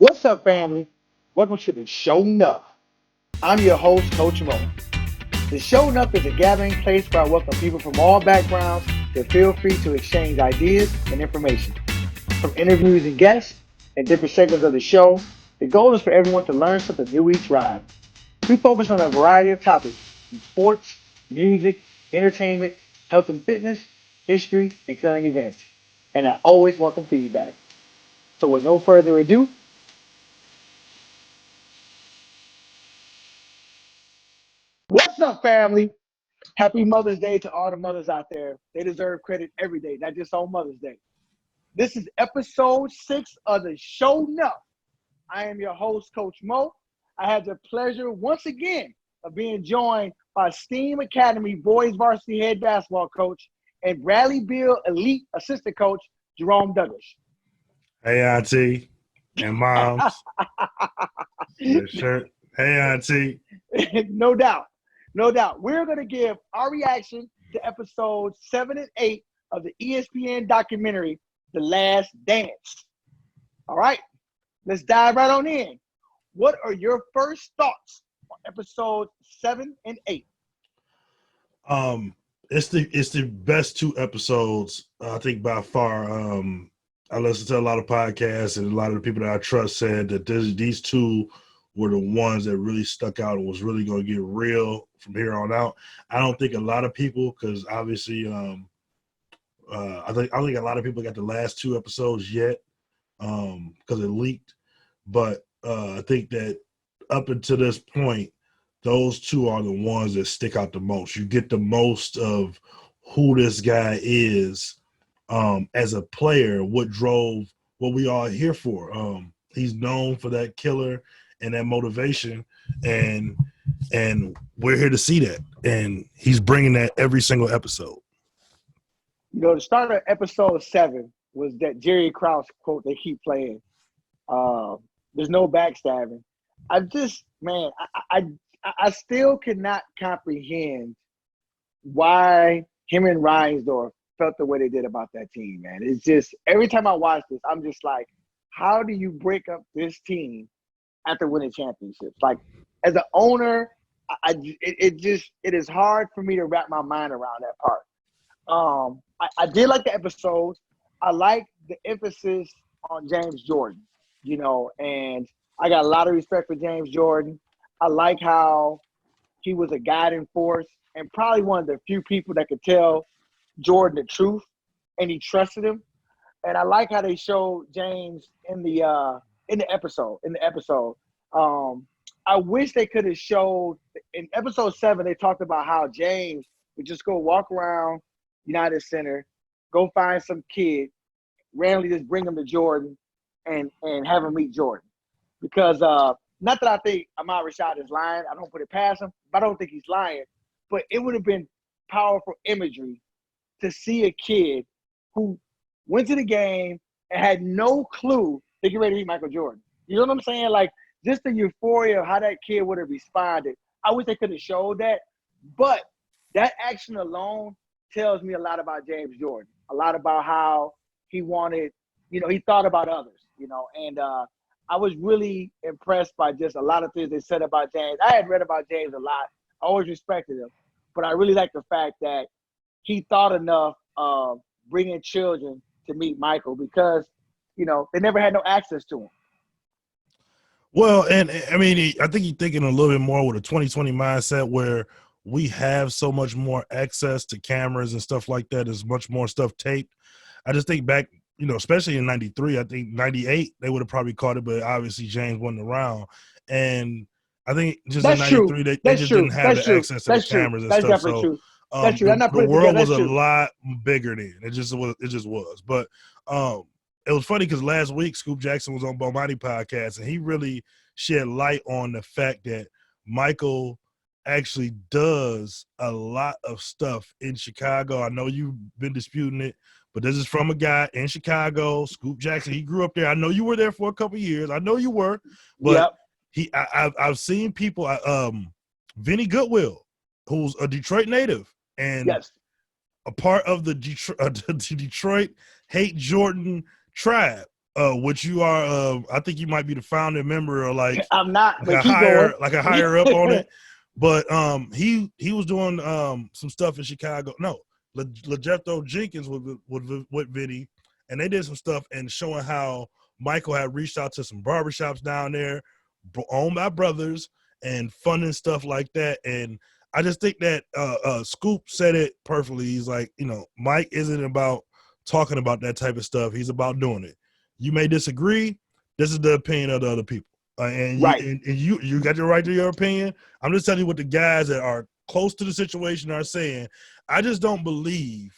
What's up, family? Welcome to the Sho Nuff. I'm your host, Coach Mo. The Sho Nuff is a gathering place where I welcome people from all backgrounds to feel free to exchange ideas and information. From interviews and guests and different segments of the show, the goal is for everyone to learn something new each ride. We focus on a variety of topics from sports, music, entertainment, health and fitness, history, and current events. And I always welcome feedback. So with no further ado, what's up, family? Happy Mother's Day to all the mothers out there. They deserve credit every day, not just on Mother's Day. This is episode 6 of the Sho Nuff. I am your host, Coach Mo. I had the pleasure once again of being joined by STEAM Academy boys varsity head basketball coach and Bradley Beal elite assistant coach, Jerome Douglas. Hey, Auntie and moms. Yes, sure. Hey, Auntie. No doubt. No doubt. We're going to give our reaction to episodes 7 and 8 of the ESPN documentary, The Last Dance. All right, let's dive right on in. What are your first thoughts on episodes 7 and 8? It's the best two episodes, I think, by far. I listen to a lot of podcasts, and a lot of the people that I trust said that these two were the ones that really stuck out and was really going to get real from here on out. I don't think a lot of people, because obviously, I think a lot of people got the last two episodes yet, because it leaked. But I think that up until this point, those two are the ones that stick out the most. You get the most of who this guy is as a player, what drove what we all here for. He's known for that killer and that motivation, and we're here to see that. And he's bringing that every single episode. You know, the start of episode 7 was that Jerry Krause quote they keep playing. There's no backstabbing. I still cannot comprehend why him and Reinsdorf felt the way they did about that team, man. It's just, every time I watch this, I'm just like, how do you break up this team after winning championships? Like, as an owner, it is hard for me to wrap my mind around that part. I did like the episodes. I like the emphasis on James Jordan, you know, and I got a lot of respect for James Jordan. I like how he was a guiding force and probably one of the few people that could tell Jordan the truth, and he trusted him. And I like how they showed James in the episode. I wish they could have showed in episode 7. They talked about how James would just go walk around United Center, go find some kid, randomly just bring him to Jordan, and have him meet Jordan. Because not that I think Ahmad Rashad is lying, I don't put it past him, but I don't think he's lying. But it would have been powerful imagery to see a kid who went to the game and had no clue they get ready to meet Michael Jordan. You know what I'm saying? Like, just the euphoria of how that kid would have responded. I wish they could have showed that. But that action alone tells me a lot about James Jordan, a lot about how he wanted, you know, he thought about others, you know, and I was really impressed by just a lot of things they said about James. I had read about James a lot. I always respected him, but I really like the fact that he thought enough of bringing children to meet Michael because, you know, they never had no access to him. Well, and I mean, I think you're thinking a little bit more with a 2020 mindset where we have so much more access to cameras and stuff like that. There's much more stuff taped. I just think back, you know, especially in 93, I think 98, they would have probably caught it, but obviously James wasn't around. And I think just That's in 93, true. they That's just true. didn't have That's the true. access to the That's true. cameras and That's stuff. definitely So true. That's true. I'm not the putting it world together. was That's a true. lot bigger then. It just was. But it was funny because last week Scoop Jackson was on Bomani podcast, and he really shed light on the fact that Michael actually does a lot of stuff in Chicago. I know you've been disputing it, but this is from a guy in Chicago, Scoop Jackson. He grew up there. I know you were there for a couple of years. I know you were, but I've seen people. Vinny Goodwill, who's a Detroit native and Yes. a part of the Detroit Hate Jordan tribe. which you are, I think you might be the founding member or like I'm not, like but a keep higher going. like a higher up on it. But he was doing some stuff in Chicago. No, LeJethro Jenkins with Vinny, and they did some stuff and showing how Michael had reached out to some barbershops down there, owned by brothers, and funding stuff like that. And I just think that Scoop said it perfectly. He's like, Mike isn't about talking about that type of stuff. He's about doing it. You may disagree. This is the opinion of the other people. Right. You got your right to your opinion. I'm just telling you what the guys that are close to the situation are saying. I just don't believe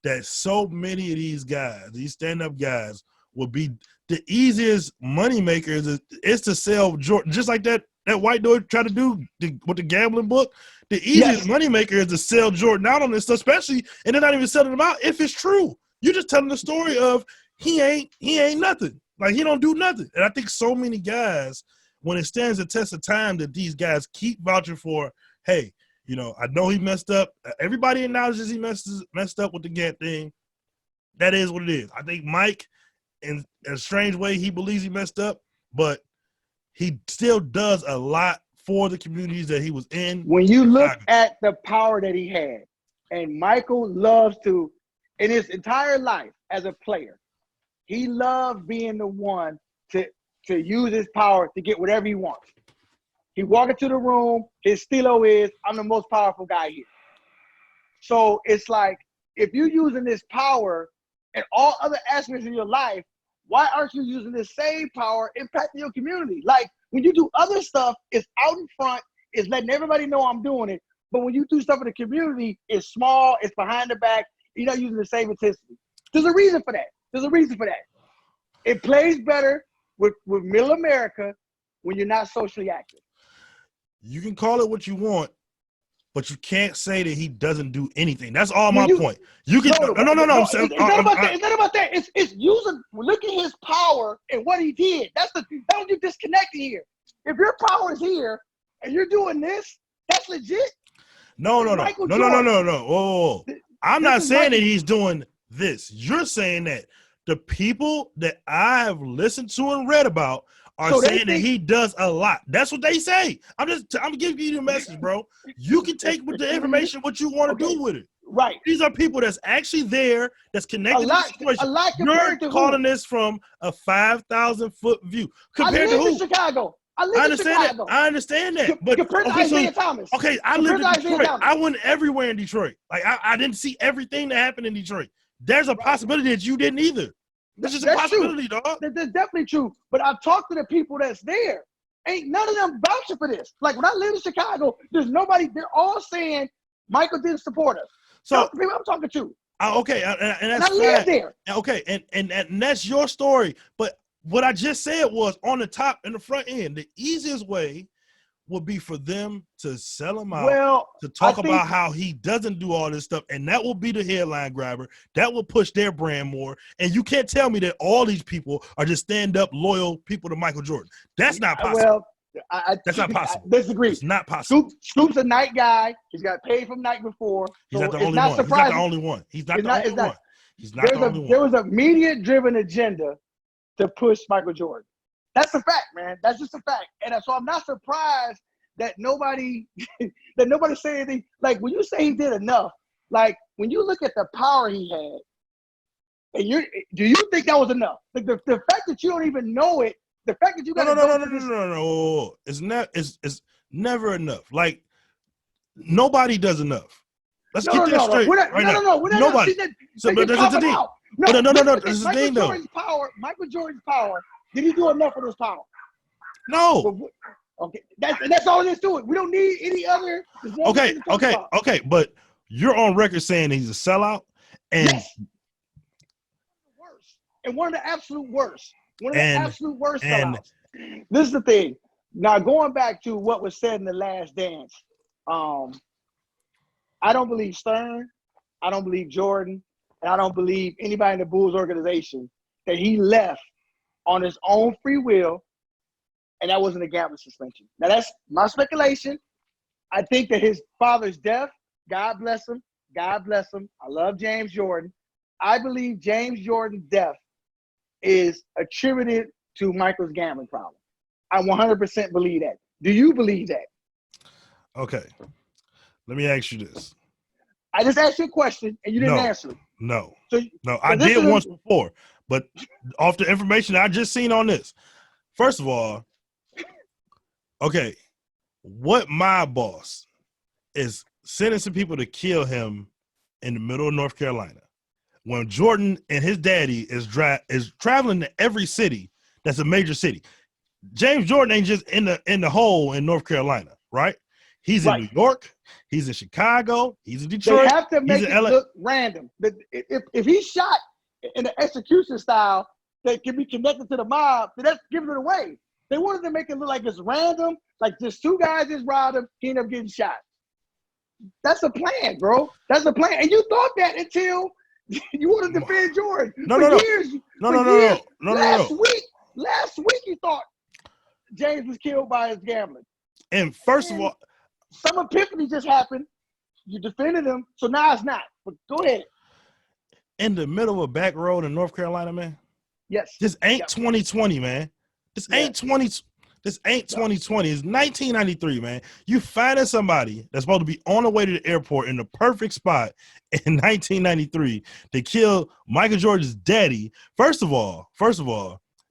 that so many of these guys, these stand-up guys, will be the easiest money makers is to sell Jordan, just like that white dude tried to do with the gambling book. The easiest money maker is to sell Jordan out on this stuff, especially, and they're not even selling them out if it's true. You're just telling the story of he ain't nothing. Like, he don't do nothing. And I think so many guys, when it stands the test of time, that these guys keep vouching for, hey, I know he messed up. Everybody acknowledges he messed up with the Gantt thing. That is what it is. I think Mike, in a strange way, he believes he messed up, but he still does a lot for the communities that he was in. When you look at the power that he had, and Michael loves to, in his entire life as a player, he loved being the one to use his power to get whatever he wants. He walk into the room, his stilo is, I'm the most powerful guy here. So it's like, if you're using this power in all other aspects of your life, why aren't you using this same power impacting your community? Like, when you do other stuff, it's out in front, it's letting everybody know I'm doing it. But when you do stuff in the community, it's small, it's behind the back, you're not using the same intensity. There's a reason for that. It plays better with middle America when you're not socially active. You can call it what you want, but you can't say that he doesn't do anything. That's all my point. You can no. It's not about that. It's using. Look at his power and what he did. That's what you're disconnecting here. If your power is here and you're doing this, that's legit. No. Whoa. I'm not saying that he's doing this. You're saying that the people that I have listened to and read about are saying that he does a lot. That's what they say. I'm giving you the message, bro. You can take with the information what you want to do with it. Right. These are people that's actually there, that's connected to the situation. You're calling this from a 5,000-foot view. Compared to who? In Chicago. I understand that. But compared to Isaiah Thomas. Okay, I lived in Detroit. I went everywhere in Detroit. Like, I didn't see everything that happened in Detroit. There's a possibility that you didn't either. That's just a possibility, true. dog. That's definitely true. But I've talked to the people that's there. Ain't none of them vouching for this. Like, when I lived in Chicago, there's nobody. They're all saying Michael didn't support us. So the people I'm talking to. Okay, and that's I live there. Okay, and that's your story. But what I just said was, on the top and the front end, the easiest way would be for them to sell him out, to talk about how he doesn't do all this stuff, and that will be the headline grabber. That will push their brand more. And you can't tell me that all these people are just stand-up, loyal people to Michael Jordan. That's not possible. Well, that's not possible. I disagree. It's not possible. Scoop's a night guy. He's got paid from night before. He's not the only one. He's not the only one. He's not the only one. He's not the only one. There was a media-driven agenda to push Michael Jordan. That's a fact, man. That's just a fact. And so I'm not surprised that nobody say anything. Like, when you say he did enough, like, when you look at the power he had, and do you think that was enough? Like, the fact that you don't even know it, the fact that you got no. It's never enough. Like, nobody does enough. Let's get that straight. Nobody. But that's the thing. No. This is the thing, though. Michael Jordan's power. Did he do enough for his power? No. Okay, that's all there is to it. We don't need any other. Okay. But you're on record saying he's a sellout, and worst, and one of the absolute worst. Sellouts. This is the thing. Now, going back to what was said in The Last Dance, I don't believe Stern, I don't believe Jordan, and I don't believe anybody in the Bulls organization that he left on his own free will, and that wasn't a gambling suspension. Now, that's my speculation. I think that his father's death, God bless him. I love James Jordan. I believe James Jordan's death is attributed to Michael's gambling problem. I 100% believe that. Do you believe that? Okay. Let me ask you this. I just asked you a question and you didn't answer it. No. So I did once before, but off the information I just seen on this, first of all, okay, what my boss is sentencing people to kill him in the middle of North Carolina when Jordan and his daddy is traveling to every city that's a major city. James Jordan ain't just in the hole in North Carolina, right? He's in New York. He's in Chicago. He's in Detroit. They have to make it look random. If he's shot in an execution style that can be connected to the mob, then that's giving it away. They wanted to make it look like it's random, like just two guys just robbed him, he ended up getting shot. That's a plan, bro. That's a plan. And you thought that until you want to defend Jordan. No. Last week you thought James was killed by his gambling. And first of all, some epiphany just happened. You defended him, so now it's not. But go ahead. In the middle of a back road in North Carolina, man. Yes. This ain't 2020, man. This ain't 2020. It's 1993, man. You finding somebody that's supposed to be on the way to the airport in the perfect spot in 1993 to kill Michael Jordan's daddy. First of all,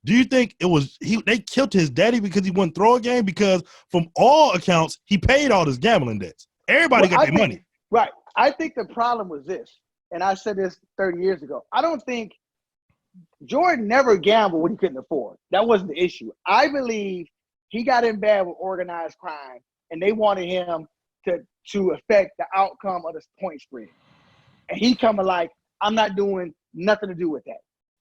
do you think it was they killed his daddy because he wouldn't throw a game? Because from all accounts, he paid all his gambling debts. Everybody got their money. Right. I think the problem was this, and I said this 30 years ago. I don't think Jordan never gambled when he couldn't afford. That wasn't the issue. I believe he got in bad with organized crime, and they wanted him to affect the outcome of the point spread. And he coming like, I'm not doing nothing to do with that.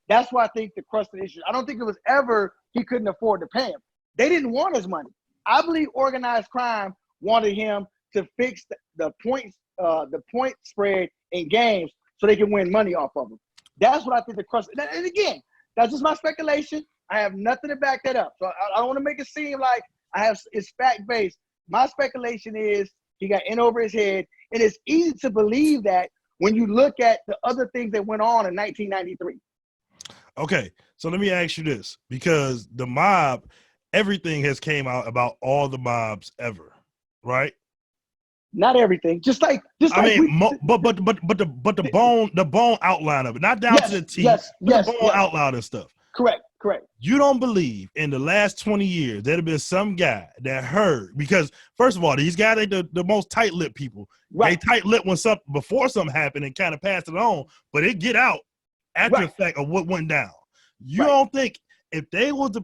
That's why I think the crux of the issue. I don't think it was ever he couldn't afford to pay him. They didn't want his money. I believe organized crime wanted him to fix the point spread in games so they can win money off of him. That's what I think the crux. And again, that's just my speculation. I have nothing to back that up. So I don't want to make it seem like it's fact-based. My speculation is he got in over his head. And it's easy to believe that when you look at the other things that went on in 1993. Okay, so let me ask you this, because the mob, everything has came out about all the mobs ever, right? Not everything, just like but the bone outline of it, not down to the T, the bone outline and stuff. Correct. You don't believe in the last 20 years there'd have been some guy that heard, because first of all, these guys ain't the most tight-lipped people. Right. They tight-lipped when before something happened and kind of passed it on, but it get out after the fact of what went down. You don't think if they was the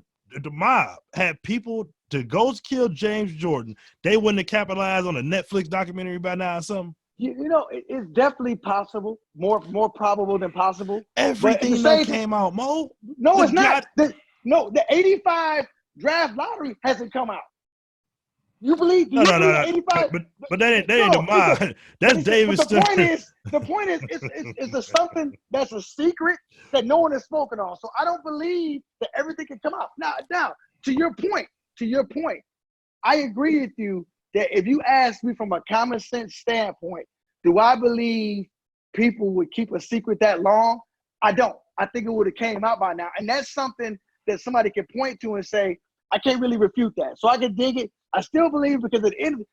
mob had people to go kill James Jordan, they wouldn't have capitalized on a Netflix documentary by now or something? You know, it's definitely possible, more probable than possible. Everything that came out, Mo. No, it's not. The 85 draft lottery hasn't come out. You believe? No. 85? But that ain't the mob. That's David Stern. The point is, it's something that's a secret that no one has spoken on. So I don't believe that everything can come out. Now, to your point, I agree with you that if you ask me from a common sense standpoint, do I believe people would keep a secret that long? I don't. I think it would have came out by now. And that's something that somebody can point to and say, I can't really refute that. So I can dig it. I still believe because at the end,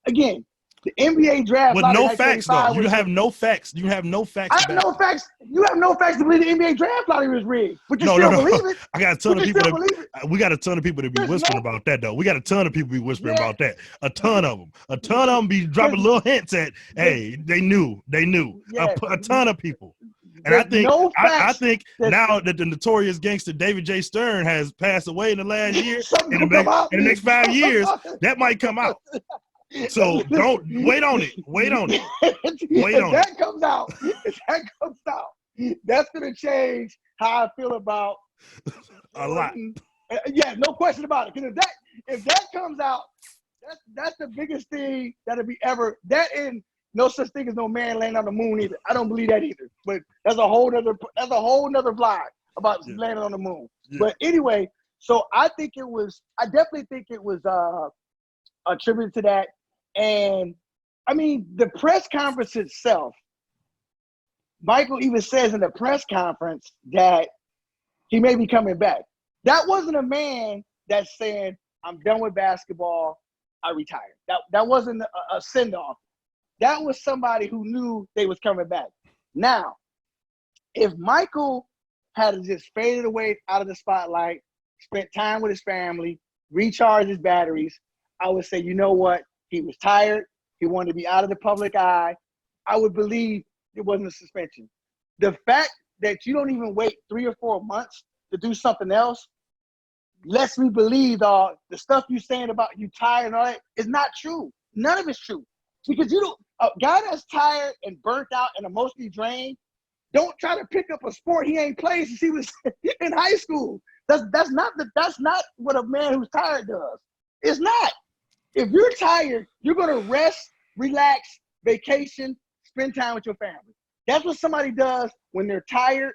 again, the NBA draft. With no facts, though. You have no facts. You have no facts. I have no facts. You have no facts to believe the NBA draft lottery was rigged. But you still believe it. I got a ton of people. We got a ton of people to be whispering about that, though. We got a ton of people be whispering about that. A ton of them. A ton of them be dropping little hints at, hey, they knew. Yeah. A ton of people. And I think now that the notorious gangster David J. Stern has passed away in the last year, in the next 5 years, that might come out. So don't wait on it. If that comes out, that's gonna change how I feel about a lot. Yeah, no question about it. Because if that comes out, that's the biggest thing that'll be ever. That and no such thing as no man landing on the moon either. I don't believe that either. But that's a whole nother vlog about landing on the moon. Yeah. But anyway, so I definitely think it was attributed to that. And I mean, the press conference itself, Michael even says in the press conference that he may be coming back. That wasn't a man that's saying, I'm done with basketball, I retired. That wasn't a send-off. That was somebody who knew they was coming back. Now, if Michael had just faded away out of the spotlight, spent time with his family, recharged his batteries, I would say, you know what? He was tired. He wanted to be out of the public eye. I would believe it wasn't a suspension. The fact that you don't even wait 3 or 4 months to do something else lets me believe the stuff you're saying about you tired and all that is not true. None of it's true. Because you don't, a guy that's tired and burnt out and emotionally drained, don't try to pick up a sport he ain't played since he was in high school. That's not what a man who's tired does. It's not. If you're tired, you're gonna rest, relax, vacation, spend time with your family. That's what somebody does when they're tired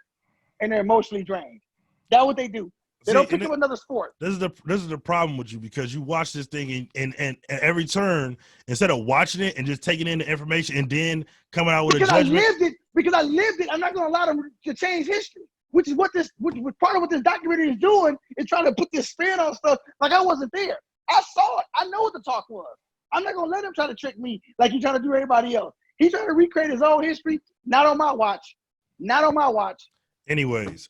and they're emotionally drained. That's what they do. They don't pick up another sport. This is the problem with you, because you watch this thing and every turn, instead of watching it and just taking in the information and then coming out with a judgment. Because I lived it, I'm not going to allow them to change history, which is part of what this documentary is doing, is trying to put this spin on stuff like I wasn't there. I saw it. I know what the talk was. I'm not going to let him try to trick me like he's trying to do everybody else. He's trying to recreate his own history. Not on my watch. Not on my watch. Anyways.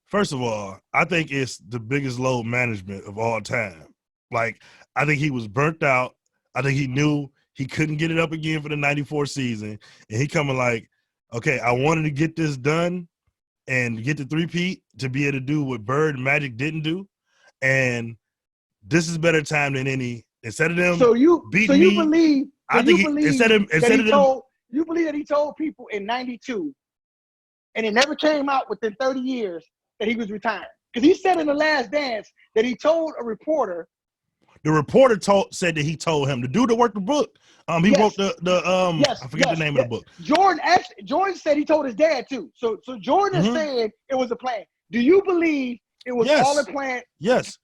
First of all, I think it's the biggest load management of all time. Like, I think he was burnt out. I think he knew he couldn't get it up again for the 94 season. And he coming like, okay, I wanted to get this done and get the three-peat to be able to do what Bird and Magic didn't do. And this is better time than any. Instead of them beating me, you believe that he told people in 92, and it never came out within 30 years, that he was retiring, because he said in The Last Dance that he told a reporter. The reporter said that he told him, the dude that worked the book. He wrote I forget the name of the book. Jordan said he told his dad too. So Jordan is saying it was a plan. Do you believe it was all a plan? Yes.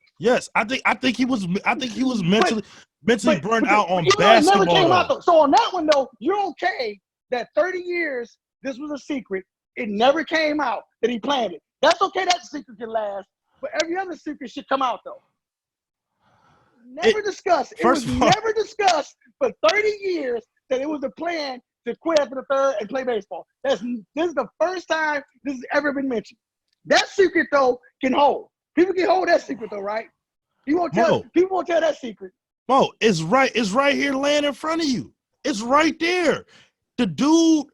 I think he was mentally burned out on basketball. It never came out though. So on that one though, you're okay that 30 years this was a secret. It never came out that he planned it. That's okay, that secret can last, but every other secret should come out though. Never discussed. It was never discussed for 30 years that it was a plan to quit after the third and play baseball. This is the first time this has ever been mentioned. That secret though can hold. People can hold that secret though, right? People won't tell that secret. Mo, it's right here laying in front of you. It's right there. The dude.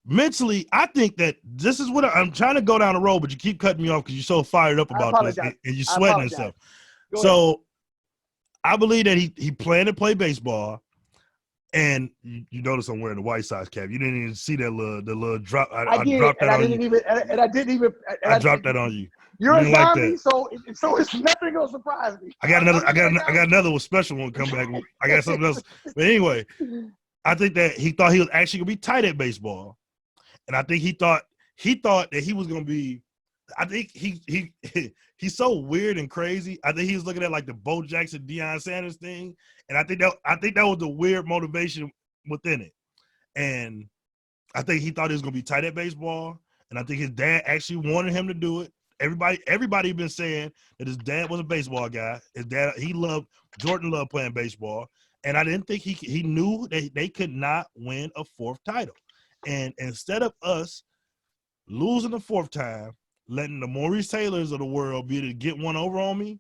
Mentally, I think that this is what I'm trying to go down the road, but you keep cutting me off because you're so fired up about this and you're sweating and stuff. So I believe that he planned to play baseball, and you notice I'm wearing the White Sox cap. You didn't even see that little drop. I dropped that on you. I dropped that on you. You're a zombie, so it's nothing gonna surprise me. I got another special one come back. I got something else. But anyway, I think that he thought he was actually gonna be tight at baseball. And I think he thought that he was gonna be. I think he's so weird and crazy. I think he was looking at like the Bo Jackson, Deion Sanders thing, and I think that was the weird motivation within it. And I think he thought he was gonna be tight at baseball, and I think his dad actually wanted him to do it. Everybody been saying that his dad was a baseball guy. His dad, Jordan loved playing baseball, and I didn't think he knew that they could not win a fourth title. And instead of us losing the fourth time, letting the Maurice Taylors of the world be able to get one over on me,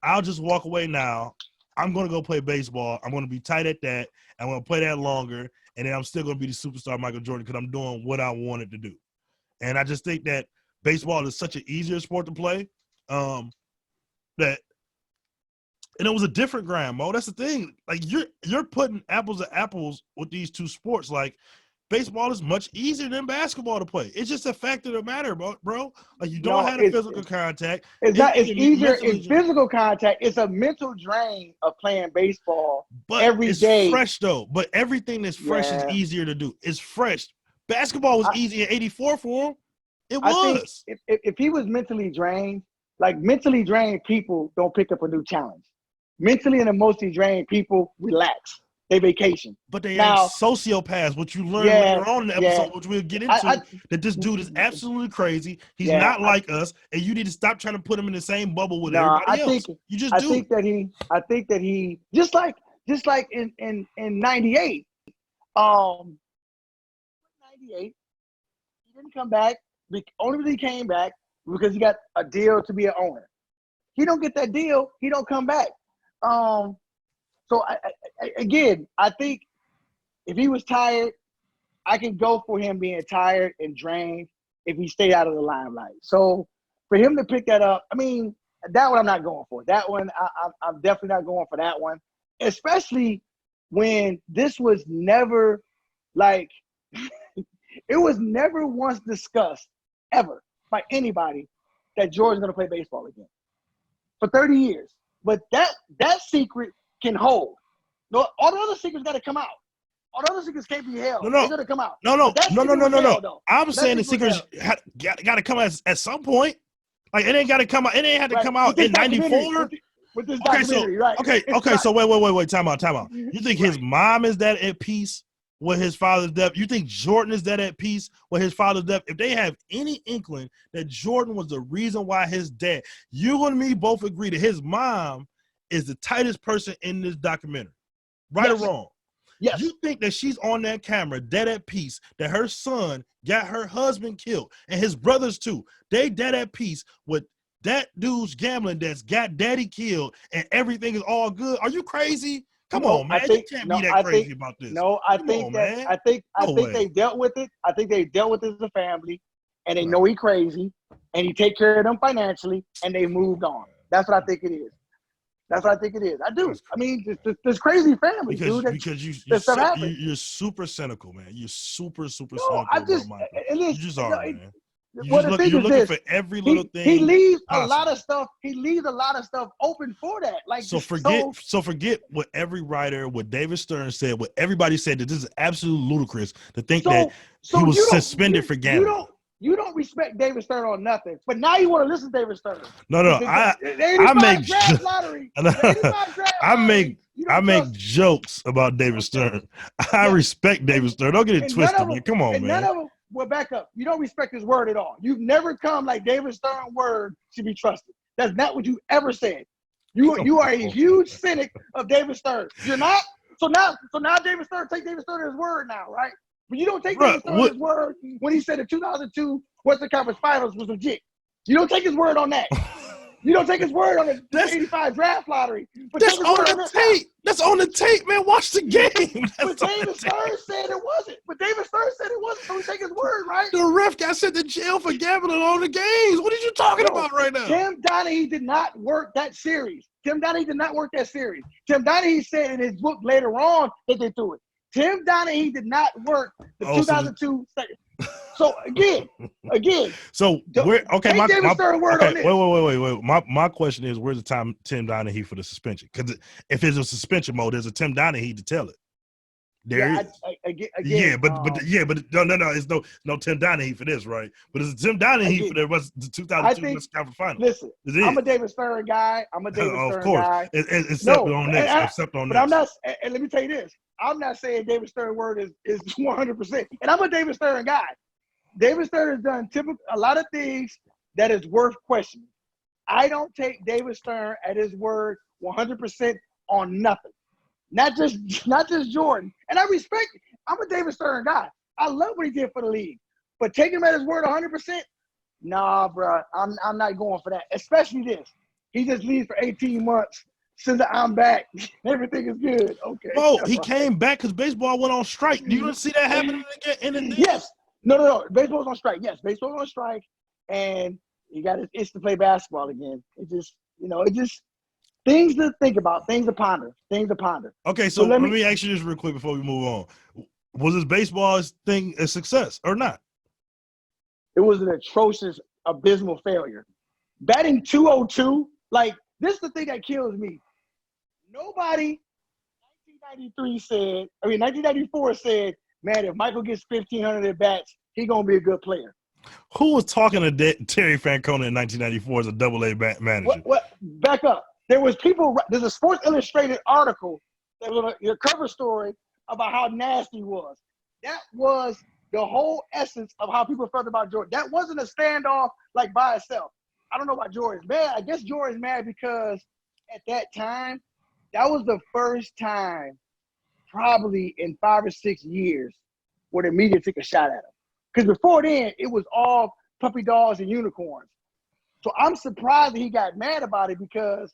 I'll just walk away now. I'm going to go play baseball. I'm going to be tight at that. I'm going to play that longer. And then I'm still going to be the superstar Michael Jordan because I'm doing what I wanted to do. And I just think that baseball is such an easier sport to play and it was a different grind, Mo. That's the thing. Like you're putting apples to apples with these two sports. Like, baseball is much easier than basketball to play. It's just a fact of the matter, bro. Like, you don't have physical contact. It's easier in physical contact. It's a mental drain of playing baseball every day. It's fresh though. But everything that's fresh is easier to do. It's fresh. Basketball was easy in '84 for him. It was. I think if he was mentally drained, like mentally drained people don't pick up a new challenge. Mentally and emotionally drained people relax. they vacation. But they Now, ain't sociopaths, which you learn yeah, later on in the yeah. episode, which we'll get into, that this dude is absolutely crazy. He's not like us, and you need to stop trying to put him in the same bubble with everybody else. You just do. I think that he just like in 98. 98, he didn't come back. Only reason he came back because he got a deal to be an owner. He don't get that deal, he don't come back. So I think if he was tired, I can go for him being tired and drained if he stayed out of the limelight. So for him to pick that up, I mean, that one I'm not going for. That one, I'm definitely not going for that one, especially when this was never like it was never once discussed ever by anybody that Jordan's going to play baseball again for 30 years. But that secret can hold. No, all the other secrets got to come out. All the other secrets can't be held. They're going to come out. No. I'm saying the secrets got to come out at some point. Like, it ain't got to come out. It ain't had to come out in 94. With this documentary, right? Okay. So wait. Time out. You think his mom is that at peace with his father's death? You think Jordan is that at peace with his father's death? If they have any inkling that Jordan was the reason why his dad, you and me both agree that his mom is the tightest person in this documentary, right or wrong? Yes. You think that she's on that camera, dead at peace, that her son got her husband killed and his brothers too. They dead at peace with that dude's gambling that's got daddy killed and everything is all good. Are you crazy? Come on, man. You can't be that crazy about this. No, I think they dealt with it. I think they dealt with it as a family, and they know he crazy, and he take care of them financially, and they moved on. That's what I think it is. I do. I mean, this crazy family, because you're super cynical, man. You're super cynical. You just are, man. You're looking for every little thing. He leaves a lot of stuff. He leaves a lot of stuff open for that. Like, so forget what every writer, what David Stern said, what everybody said, that this is absolutely ludicrous to think that he was suspended for gambling. You don't respect David Stern on nothing, but now you want to listen to David Stern. No. I make jokes about David Stern. I respect David Stern. Don't get it twisted, man. Come on, man. None of them. Well, back up. You don't respect his word at all. You've never come like David Stern's word should be trusted. That's not what you ever said. You are a huge cynic of David Stern. You're not. So now David Stern, take David Stern at his word now, right? But you don't take David Stern at his word when he said the 2002 Western Conference Finals was legit. You don't take his word on that. You don't take his word on the 85 draft lottery. But that's on the tape. That's on the tape, man. Watch the game. But David Stern said it wasn't. So we take his word, right? The ref got sent to jail for gambling on the games. What are you talking about right now? Tim Donaghy did not work that series. Tim Donaghy said in his book later on that they threw it. Tim Donaghy did not work the 2002 second. So again. So where? Okay, wait. My question is, where's the Tim Donaghy for the suspension? Because if it's a suspension mode, there's a Tim Donaghy to tell it. There is. But no. It's no Tim Donaghy for this, right? But it's Tim Donaghy for the 2002 West Conference Finals. Listen, I'm a David Stern guy. Of course. Except on this. But I'm not. And let me tell you this. I'm not saying David Stern's word is 100%. And I'm a David Stern guy. David Stern has done a lot of things that is worth questioning. I don't take David Stern at his word 100% on nothing. Not just Jordan. And I respect it. I'm a David Stern guy. I love what he did for the league. But take him at his word 100%? Nah, bro. I'm not going for that. Especially this. He just leaves for 18 months. Since I'm back, everything is good. Okay. Oh, he came back because baseball went on strike. You didn't see that happening again? Yes. No. Baseball's on strike. Yes, baseball's on strike. And he got his itch to play basketball again. It just things to think about, things to ponder. Okay, so let me ask you this real quick before we move on. Was this baseball thing a success or not? It was an atrocious, abysmal failure. Batting 202, like, this is the thing that kills me. Nobody 1994 said, man, if Michael gets 1,500 at bats, he's going to be a good player. Who was talking to Terry Francona in 1994 as a double-A manager? Back up. There's a Sports Illustrated article your cover story about how nasty he was. That was the whole essence of how people felt about Jordan. That wasn't a standoff like by itself. I don't know why Jordan's mad. I guess Jordan's mad because at that time, that was the first time probably in 5 or 6 years where the media took a shot at him. Because before then, it was all puppy dogs and unicorns. So I'm surprised that he got mad about it because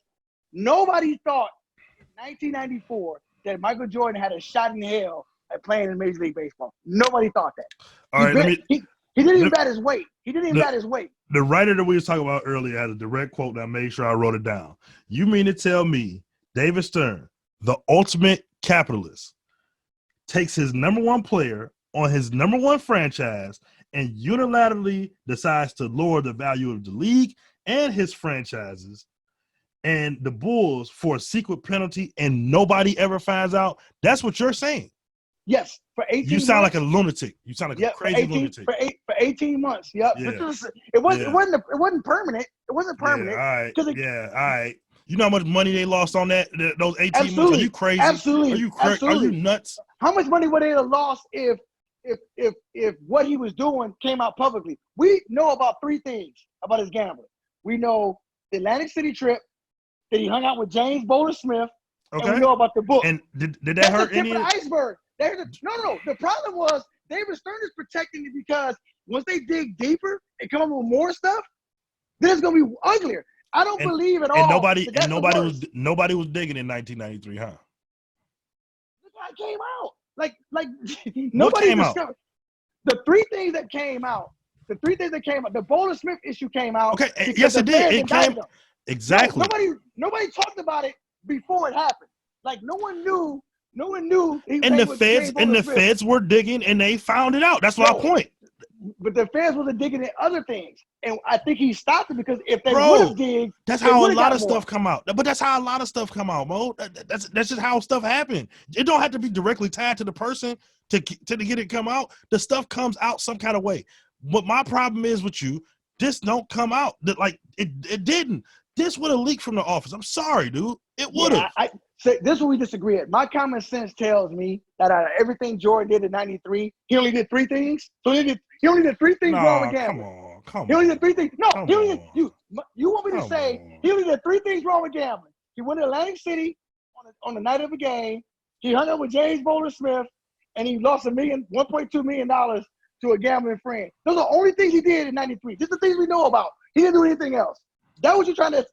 nobody thought in 1994 that Michael Jordan had a shot in hell at playing in Major League Baseball. Nobody thought that. All right, he didn't even bat his weight. He didn't even bat his weight. The writer that we was talking about earlier had a direct quote, and I made sure I wrote it down. You mean to tell me David Stern, the ultimate capitalist, takes his number one player on his number one franchise and unilaterally decides to lower the value of the league and his franchises and the Bulls for a secret penalty and nobody ever finds out? That's what you're saying. Yes, for 18 months. You sound like a lunatic. You sound like a crazy lunatic. For 18 months, yep. Yeah. It wasn't permanent. It wasn't permanent. Yeah, all right. You know how much money they lost on those 18 months? Are you crazy? Absolutely. Are you crazy? Absolutely. Are you nuts? How much money would they have lost if what he was doing came out publicly? We know about 3 things about his gambling. We know the Atlantic City trip, that he hung out with James Bowler Smith, and we know about the book. And did that hurt any? That's the tip of the iceberg. No. The problem was David Stern is protecting it because once they dig deeper and come up with more stuff, then it's gonna be uglier. I don't believe at all. Nobody was digging in 1993, huh? That's why it came out. Like nobody came out? The 3 things that came out. The Bowler Smith issue came out. Okay, yes, it did. It came exactly. Nobody talked about it before it happened. Like no one knew. And the feds were digging, and they found it out. That's my point. But the feds wasn't digging at other things, and I think he stopped it because if they would have digged, that's how a lot of stuff come out. But that's how a lot of stuff come out, Mo. That's just how stuff happen. It don't have to be directly tied to the person to get it come out. The stuff comes out some kind of way. What my problem is with you, this don't come out. It didn't. This would have leaked from the office. I'm sorry, dude. It would have. So this is what we disagree at. My common sense tells me that out of everything Jordan did in '93, he only did 3 things. So he only did 3 things wrong with gambling. Come on. He only did 3 things. No, he only did, on. you want me to say he only did 3 things wrong with gambling. He went to Atlantic City on the night of a game. He hung up with James Bowler Smith, and he lost $1.2 million to a gambling friend. Those are the only things he did in '93. These are the things we know about. He didn't do anything else. That's what you're trying to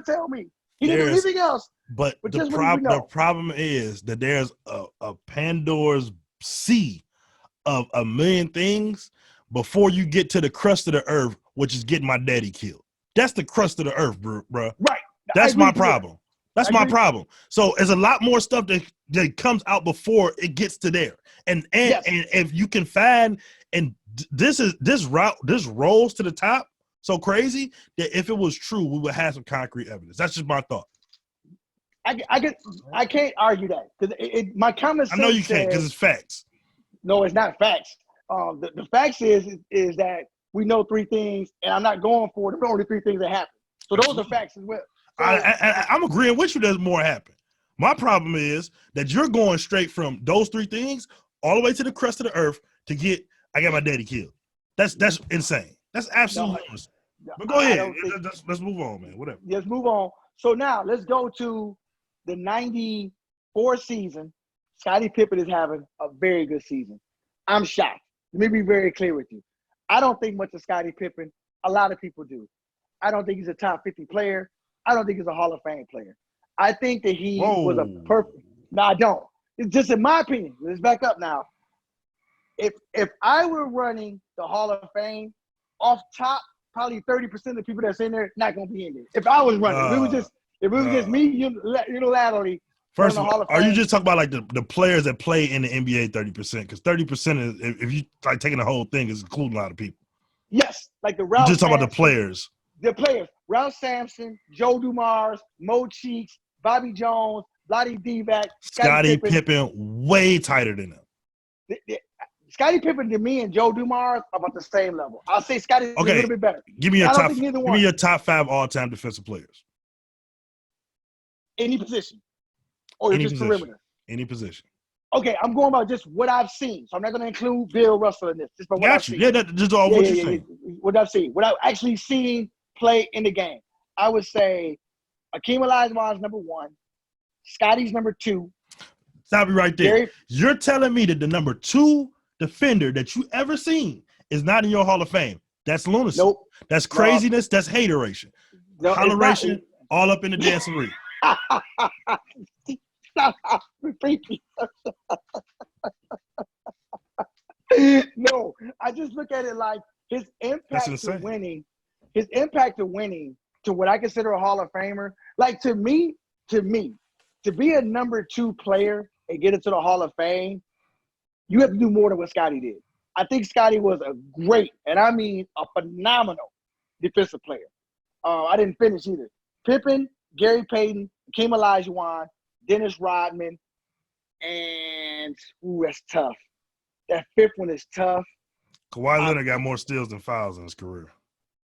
tell me. He didn't do anything else. But the problem is that there's a Pandora's sea of a million things before you get to the crust of the earth, which is getting my daddy killed. That's the crust of the earth, bro. Right. That's my problem. That's my problem. So there's a lot more stuff that comes out before it gets to there. And if you can find, and this rolls to the top so crazy that if it was true, we would have some concrete evidence. That's just my thought. I can't argue that because my common sense. I know you can't because it's facts. No, it's not facts. The facts is that we know 3 things, and I'm not going for the only 3 things that happen. So those are facts as well. So, I'm agreeing with you. There's more happen. My problem is that you're going straight from those 3 things all the way to the crust of the earth to get. I got my daddy killed. That's insane. That's absolutely insane. But go ahead. Let's move on, man. Whatever. Let's move on. So now let's go to the '94 season. Scottie Pippen is having a very good season. I'm shocked. Let me be very clear with you. I don't think much of Scottie Pippen. A lot of people do. I don't think he's a top 50 player. I don't think he's a Hall of Fame player. I think that he was a perfect. No, I don't. It's just in my opinion. Let's back up now. If I were running the Hall of Fame, off top, probably 30% of the people that's in there not going to be in there. If I was running, if it was just me unilaterally. First of all, are you just talking about like the players that play in the NBA 30%? Because 30% is, if you like taking the whole thing, is including a lot of people. Yes, like the Ralph. You just talking about the players. The players: Ralph Sampson, Joe Dumars, Mo Cheeks, Bobby Jones, Lottie Divac, Scottie Pippen, way tighter than them. Scottie Pippen to me and Joe Dumars are about the same level. I'll say Scottie's a little bit better. Give me your top 5 all-time defensive players. Any position. or Any just position. perimeter? Any position. Okay, I'm going about just what I've seen. So I'm not going to include Bill Russell in this. Just about what I've seen. Yeah, that's just all what you're saying. What I've seen. What I've actually seen play in the game. I would say Akeem Olajuwon's number 1. Scotty's number 2. Stop you right there. You're telling me that the number 2 defender that you ever seen is not in your Hall of Fame. That's lunacy. Nope. That's craziness. That's hateration. No, holleration, all up in the dancery. No, I just look at it like his impact to winning, to what I consider a Hall of Famer. Like to me, to be a number 2 player and get into the Hall of Fame, you have to do more than what Scotty did. I think Scotty was a great, and I mean a phenomenal defensive player. I didn't finish either. Pippen, Gary Payton, Hakeem Olajuwon, Dennis Rodman, and that's tough. That 5th one is tough. Kawhi Leonard got more steals than fouls in his career.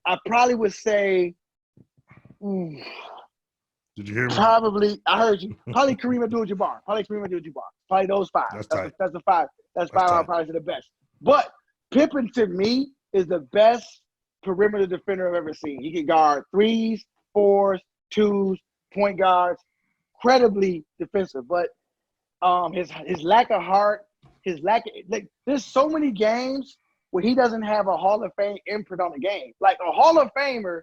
I probably would say, did you hear me? Probably, I heard you. Probably Kareem Abdul-Jabbar. Probably those 5. That's the 5. That's 5 I probably say the best. But Pippen, to me, is the best perimeter defender I've ever seen. He can guard 3s, 4s, 2s, point guards, incredibly defensive. But his lack of heart, there's so many games where he doesn't have a Hall of Fame imprint on the game. Like a Hall of Famer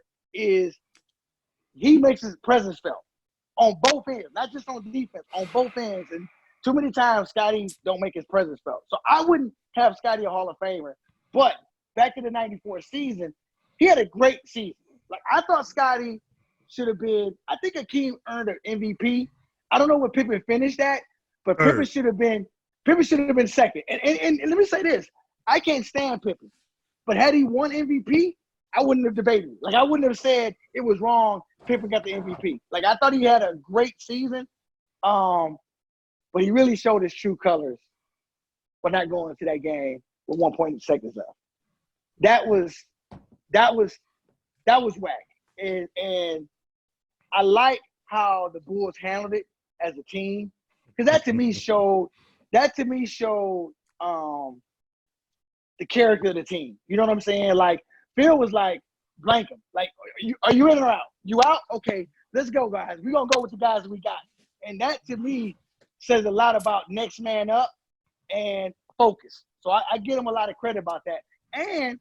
he makes his presence felt on both ends, not just on defense, on both ends. And too many times Scotty don't make his presence felt. So I wouldn't have Scotty a Hall of Famer. But back in the 94 season, he had a great season. Like I thought Scotty should have been, I think Hakeem earned an MVP. I don't know what Pippen finished at, but Pippen should have been second. And let me say this. I can't stand Pippen. But had he won MVP, I wouldn't have debated it. Like I wouldn't have said it was wrong. Pippen got the MVP. Like I thought he had a great season, but he really showed his true colors by not going into that game with 1.8 seconds left. That was whack. And I like how the Bulls handled it as a team, because that to me showed the character of the team. You know what I'm saying? Like Phil was like, blank him. Like, are you in or out? You out? Okay, let's go, guys. We're going to go with the guys that we got. And that, to me, says a lot about next man up and focus. So I give them a lot of credit about that. And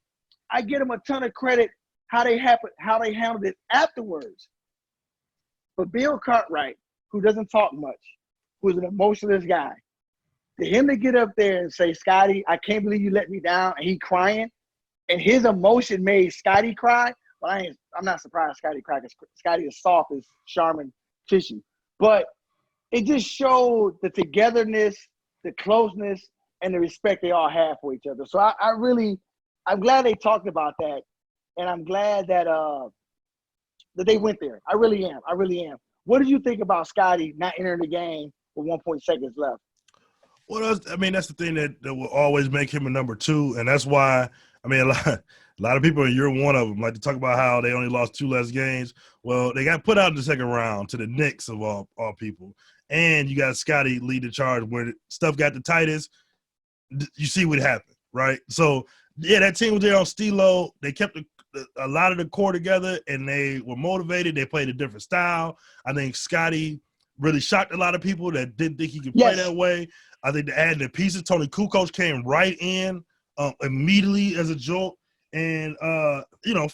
I give them a ton of credit how they handled it afterwards. But Bill Cartwright, who doesn't talk much, who's an emotionless guy, to him to get up there and say, Scotty, I can't believe you let me down, and he crying, and his emotion made Scotty cry. Well, I'm not surprised Scotty cried, because Scotty is soft as Charmin tissue. But it just showed the togetherness, the closeness, and the respect they all have for each other. So I'm glad they talked about that, and I'm glad that that they went there. I really am. What did you think about Scotty not entering the game with 1 seconds left? Well, that's the thing that will always make him a number 2, and that's why, a lot of people, and you're one of them, like to talk about how they only lost 2 less games. Well, they got put out in the second round to the Knicks of all people, and you got Scotty lead the charge when stuff got the tightest. You see what happened, right? So, yeah, that team was there on Stilo. They kept a lot of the core together, and they were motivated. They played a different style. I think Scotty really shocked a lot of people that didn't think he could play that way. I think to add the pieces, Tony Kukoc came right in immediately as a jolt. And,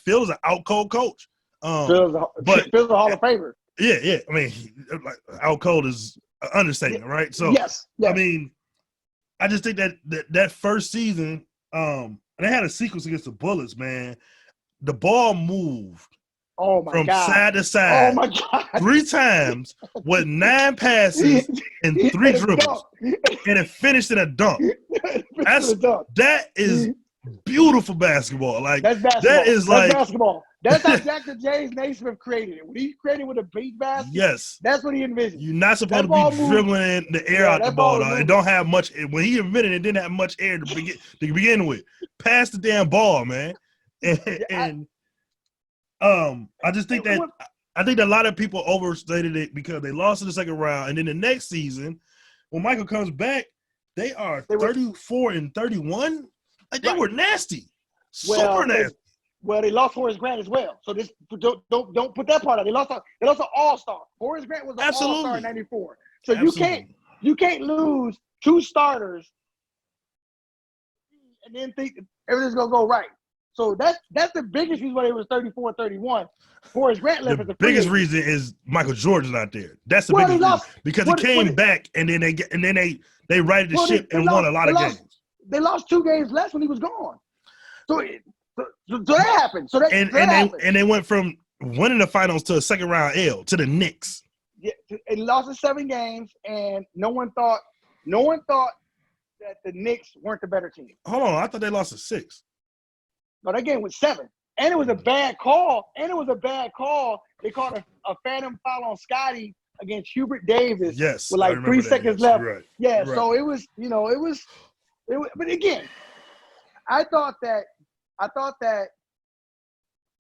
Phil's an out-cold coach. Phil's a Hall of Famer. Yeah. Out-cold is an understatement, right? So, yes. I just think that first season, they had a sequence against the Bullets, man. The ball moved from side to side. Oh, my God. 3 times with 9 passes and 3 dribbles. And it finished in a dunk. That is beautiful basketball. Like, that's basketball. That's basketball. That's how Dr. James Naismith created it. When he created with a beat basket, yes, that's what he envisioned. You're not supposed to be dribbling the air out the ball. It don't have much. When he invented it, didn't have much air to begin with. Pass the damn ball, man. I just think that I think that a lot of people overstated it because they lost in the second round, and then the next season, when Michael comes back, they are 34 and 31. Like they were nasty, super nasty. They lost Horace Grant as well. So this don't put that part out. They lost an all-star. Horace Grant was an all-star in '94. So you can't lose 2 starters and then think everything's gonna go right. So that's the biggest reason why they was 34 and 31. Horace Grant left as the a free biggest agent. reason is Michael Jordan's not there. That's the biggest reason because he came back and then they righted the ship and won a lot of games. They lost 2 games less when he was gone. So that happened. So they went from winning the finals to a second round L to the Knicks. Yeah, they lost in 7 games, and no one thought that the Knicks weren't the better team. Hold on, I thought they lost to 6. No, that game was 7. And it was a bad call. They called a phantom foul on Scotty against Hubert Davis. Yes, with like 3 seconds left. Right. Yeah, right. So it was. But again, I thought that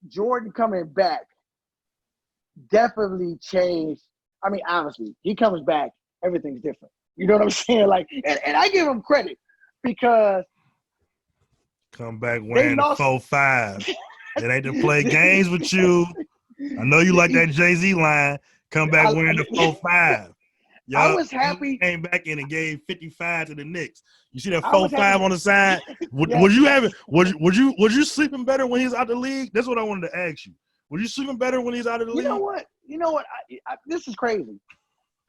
Jordan coming back definitely changed. I mean, obviously, he comes back, everything's different. You know what I'm saying? Like, and I give him credit because come back wearing the 4-5. It ain't to play games with you. I know you like that Jay-Z line. Come back wearing the 4-5. I was happy. Came back in and gave 55 to the Knicks. You see that 4-5 on the side? Was you sleeping better when he's out the league? That's what I wanted to ask you. Were you sleeping better when he's out of the league? You know what? This is crazy.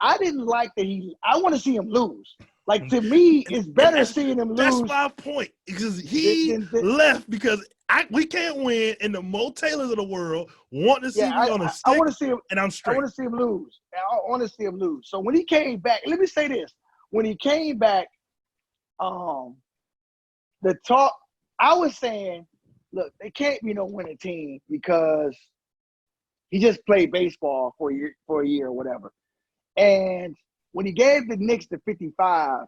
I didn't like that I want to see him lose. Like, to me, it's better seeing him lose. That's my point. Because he left because we can't win, and the Mo Taylors of the world want to see me on a stick, I want to see him, and I'm straight. I want to see him lose. So when he came back, let me say this. When he came back, the talk, I was saying, look, they can't be no winning team because he just played baseball for a year or whatever. And when he gave the Knicks the 55,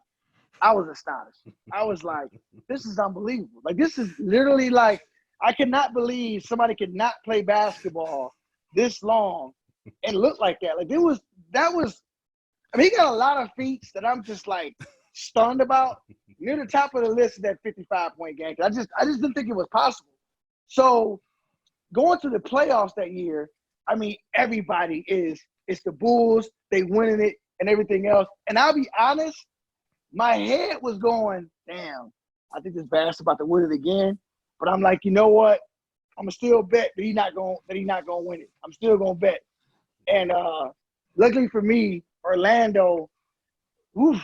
I was astonished. I was like, this is unbelievable. Like, this is literally like, I cannot believe somebody could not play basketball this long and look like that. Like, he got a lot of feats that I'm just like stunned about. Near the top of the list of that 55-point game. I just didn't think it was possible. So going to the playoffs that year, I mean, everybody it's the Bulls, they winning it and everything else. And I'll be honest, my head was going, damn, I think this Bass about to win it again. But I'm like, you know what? I'm gonna still bet that he's not gonna win it. I'm still gonna bet. And luckily for me, Orlando won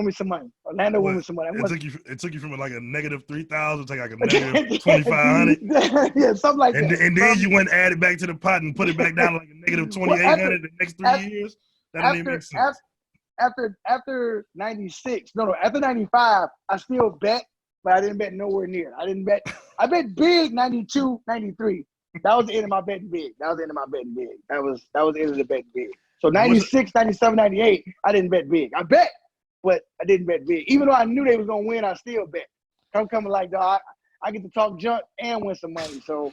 me some money. It took you from like a negative 3,000 to like a negative 2,500. Yeah, something like that. And then you went and added back to the pot and put it back down to like a negative 2,800 the next 3 years. That didn't even make sense. After 96, after 95, I still bet, but I didn't bet nowhere near. I bet big 92, 93. That was the end of my betting big. That was the end of the betting big. So 96, 97, 98, I didn't bet big. I bet, but I didn't bet big. Even though I knew they was going to win, I still bet. I'm coming like, dog, I get to talk junk and win some money. So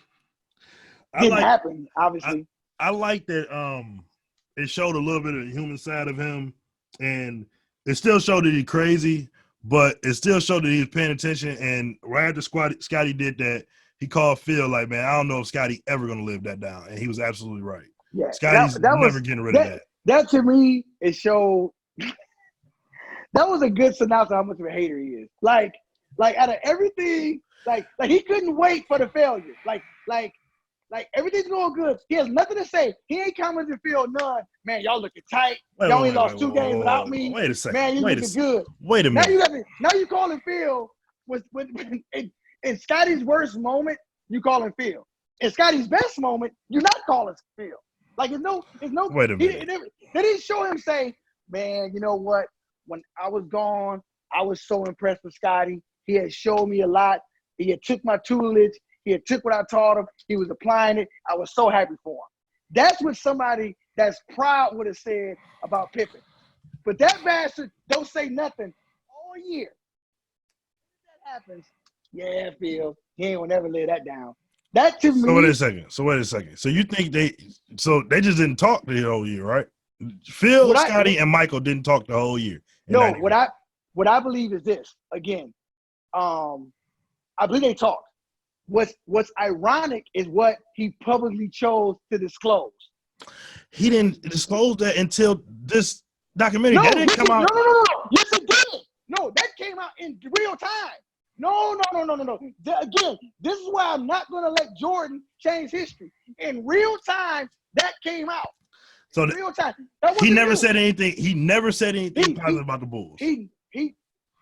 it didn't happen, obviously. I like that it showed a little bit of the human side of him, and it still showed that he's crazy, but it still showed that he was paying attention. And right after Scotty did that, he called Phil like, man, I don't know if Scotty ever going to live that down. And he was absolutely right. Yeah, Scotty's never getting rid of that. That to me, it showed that was a good synopsis of how much of a hater he is. Like out of everything, like he couldn't wait for the failure. Like everything's going good. He has nothing to say. He ain't commenting Phil none. Man, y'all looking tight. Y'all only lost 2 games without me. Wait a second. Man, you looking good. Wait a minute. Now you calling Phil in Scotty's worst moment, you calling Phil. In Scotty's best moment, you're not calling Phil. Like, it's no. Wait a minute. They didn't show him say, man, you know what? When I was gone, I was so impressed with Scotty. He had showed me a lot. He had took my tutelage. He had took what I taught him. He was applying it. I was so happy for him. That's what somebody that's proud would have said about Pippen. But that bastard don't say nothing all year. If that happens, yeah, Phil, he ain't gonna never lay that down. That to So wait me. a second. So you think they just didn't talk the whole year, right? Phil, Scotty, and Michael didn't talk the whole year. No, what I believe is this. Again, I believe they talked. What's ironic is what he publicly chose to disclose. He didn't disclose that until this documentary. No, that didn't come out. No. Yes, it did. No, that came out in real time. No. Again, this is why I'm not going to let Jordan change history. In real time, that came out. So real time. He never said anything. He never said anything positive about the Bulls. He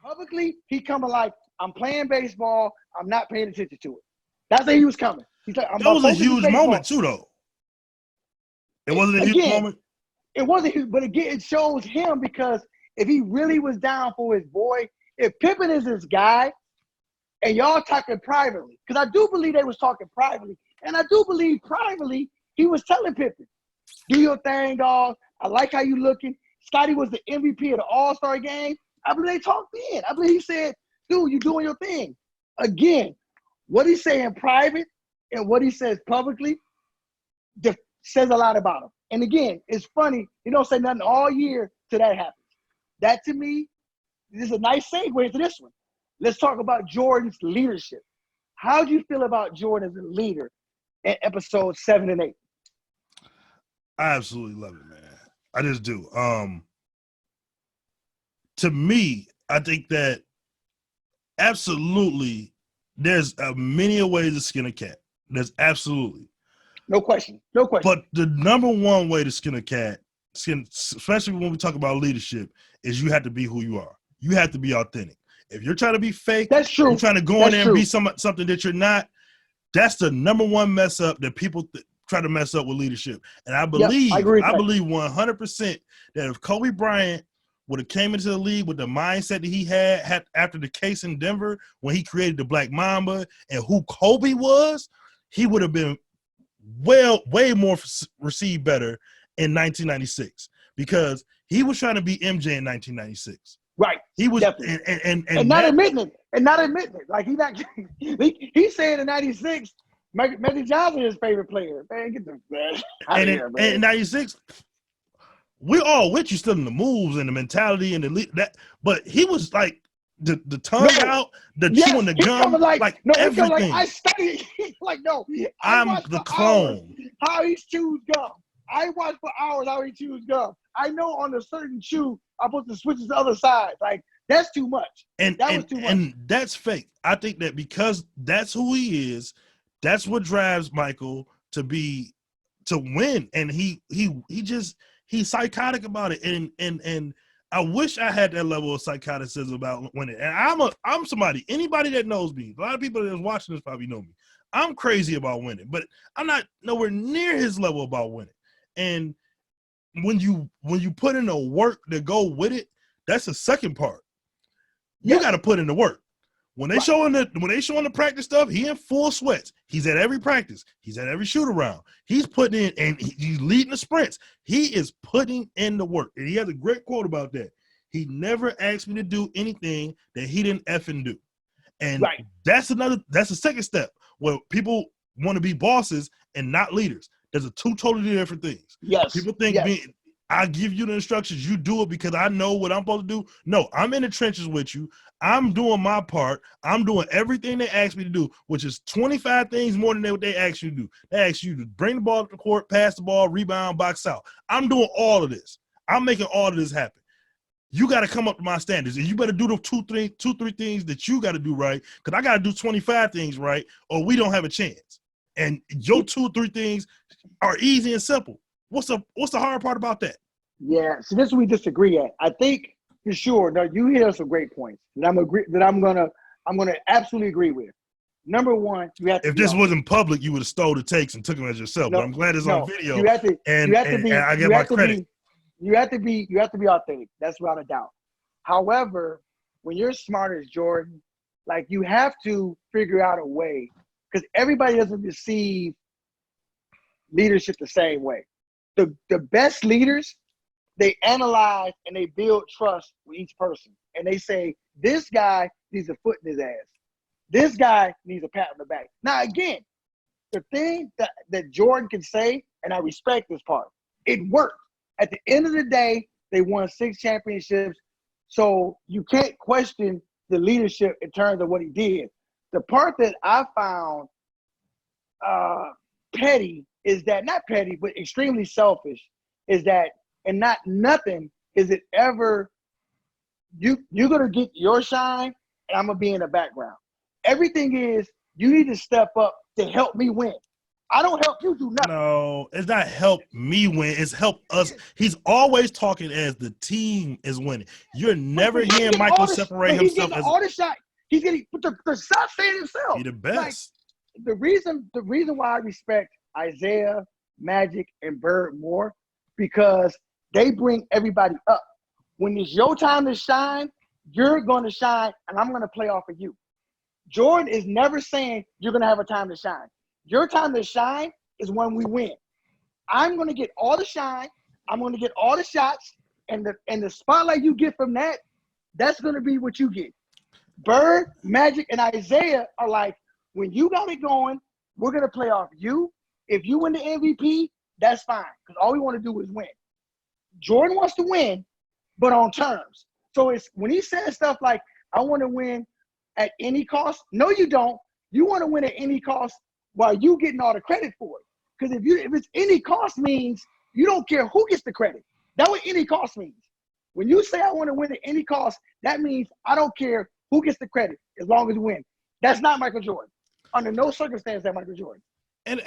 publicly, he coming like, I'm playing baseball. I'm not paying attention to it. That's how he was coming. He's like, that was a huge moment too, though. It wasn't a huge moment. It wasn't huge, but again, it shows him because if he really was down for his boy, if Pippen is his guy, and y'all talking privately, because I do believe they was talking privately, and I do believe privately he was telling Pippen, do your thing, dog. I like how you looking. Scotty was the MVP of the All-Star game. I believe they talked in. I believe he said, dude, you doing your thing. Again, what he say in private and what he says publicly says a lot about him. And again, it's funny. He don't say nothing all year till that happens. That, to me, this is a nice segue into this one. Let's talk about Jordan's leadership. How do you feel about Jordan as a leader in episodes 7 and 8? I absolutely love it, man. I just do. To me, I think that absolutely there's many ways to skin a cat. There's absolutely. No question. But the number one way to skin a cat, especially when we talk about leadership, is you have to be who you are. You have to be authentic. If you're trying to be fake, that's true. You're trying to go in there and be something that you're not, that's the number one mess up that people try to mess up with leadership. And I believe 100% that if Kobe Bryant would have came into the league with the mindset that he had after the case in Denver when he created the Black Mamba and who Kobe was, he would have been way more received better in 1996 because he was trying to be MJ in 1996. Right. He was and not admitting it. Like he said in 96, Magic Johnson is his favorite player. Man, get the out of here, man. And in 96, we all with you still in the moves and the mentality and that, but he was like the tongue out, chewing the gum, like everything. Like, I studied. I'm the clone. How he chews gum. I watched for hours how he chews gum. I know on a certain chew, I'm supposed to switch to the other side. Like, that's too much. And that's fake. I think that because that's who he is, that's what drives Michael to win. And he's psychotic about it. And I wish I had that level of psychoticism about winning. And I'm somebody, anybody that knows me, a lot of people that's watching this probably know me. I'm crazy about winning, but I'm not nowhere near his level about winning. And when you put in the work to go with it, that's the second part. You got to put in the work. When they showing the practice stuff, he in full sweats. He's at every practice. He's at every shoot around. He's putting in and he's leading the sprints. He is putting in the work. And he has a great quote about that. He never asked me to do anything that he didn't effing do. And that's the second step where people want to be bosses and not leaders. There's two totally different things. Yes. People think I give you the instructions, you do it because I know what I'm supposed to do. No, I'm in the trenches with you. I'm doing my part. I'm doing everything they ask me to do, which is 25 things more than what they ask you to do. They ask you to bring the ball to the court, pass the ball, rebound, box out. I'm doing all of this. I'm making all of this happen. You got to come up to my standards, and you better do the two, three things that you got to do right, because I got to do 25 things right, or we don't have a chance. And your 2 or 3 things are easy and simple. What's the hard part about that? Yeah, so this is where we disagree at. I think for sure. No, you hit some great points that I'm gonna absolutely agree with. Number one, you have to. If this wasn't public, you would have stole the takes and took them as yourself. But I'm glad it's on video. You have to. And I give my credit. You have to be authentic. That's without a doubt. However, when you're smart as Jordan, like you have to figure out a way, because everybody doesn't receive leadership the same way. The best leaders, they analyze and they build trust with each person. And they say, this guy needs a foot in his ass. This guy needs a pat on the back. Now, again, the thing that Jordan can say, and I respect this part, it worked. At the end of the day, they won 6 championships. So you can't question the leadership in terms of what he did. The part that I found petty is that, not petty, but extremely selfish, is that, and not nothing is it ever, you're going to get your shine and I'm going to be in the background. Everything is, you need to step up to help me win. I don't help you do nothing. No, it's not help me win. It's help us. He's always talking as the team is winning. You're never hearing Michael separate himself as all the shot. He's getting the shot saying himself. He the best. Like, the reason why I respect Isaiah, Magic, and Bird more, because they bring everybody up. When it's your time to shine, you're going to shine, and I'm going to play off of you. Jordan is never saying you're going to have a time to shine. Your time to shine is when we win. I'm going to get all the shine. I'm going to get all the shots, and the spotlight you get from that, that's going to be what you get. Bird, Magic, and Isaiah are like, when you got it going, we're going to play off you. If you win the MVP, that's fine, because all we want to do is win. Jordan wants to win, but on terms. So it's when he says stuff like, I want to win at any cost. No, you don't. You want to win at any cost while you getting all the credit for it. Because if it's any cost means you don't care who gets the credit. That's what any cost means. When you say I want to win at any cost, that means I don't care who gets the credit as long as you win. That's not Michael Jordan. Under no circumstance that Michael Jordan. And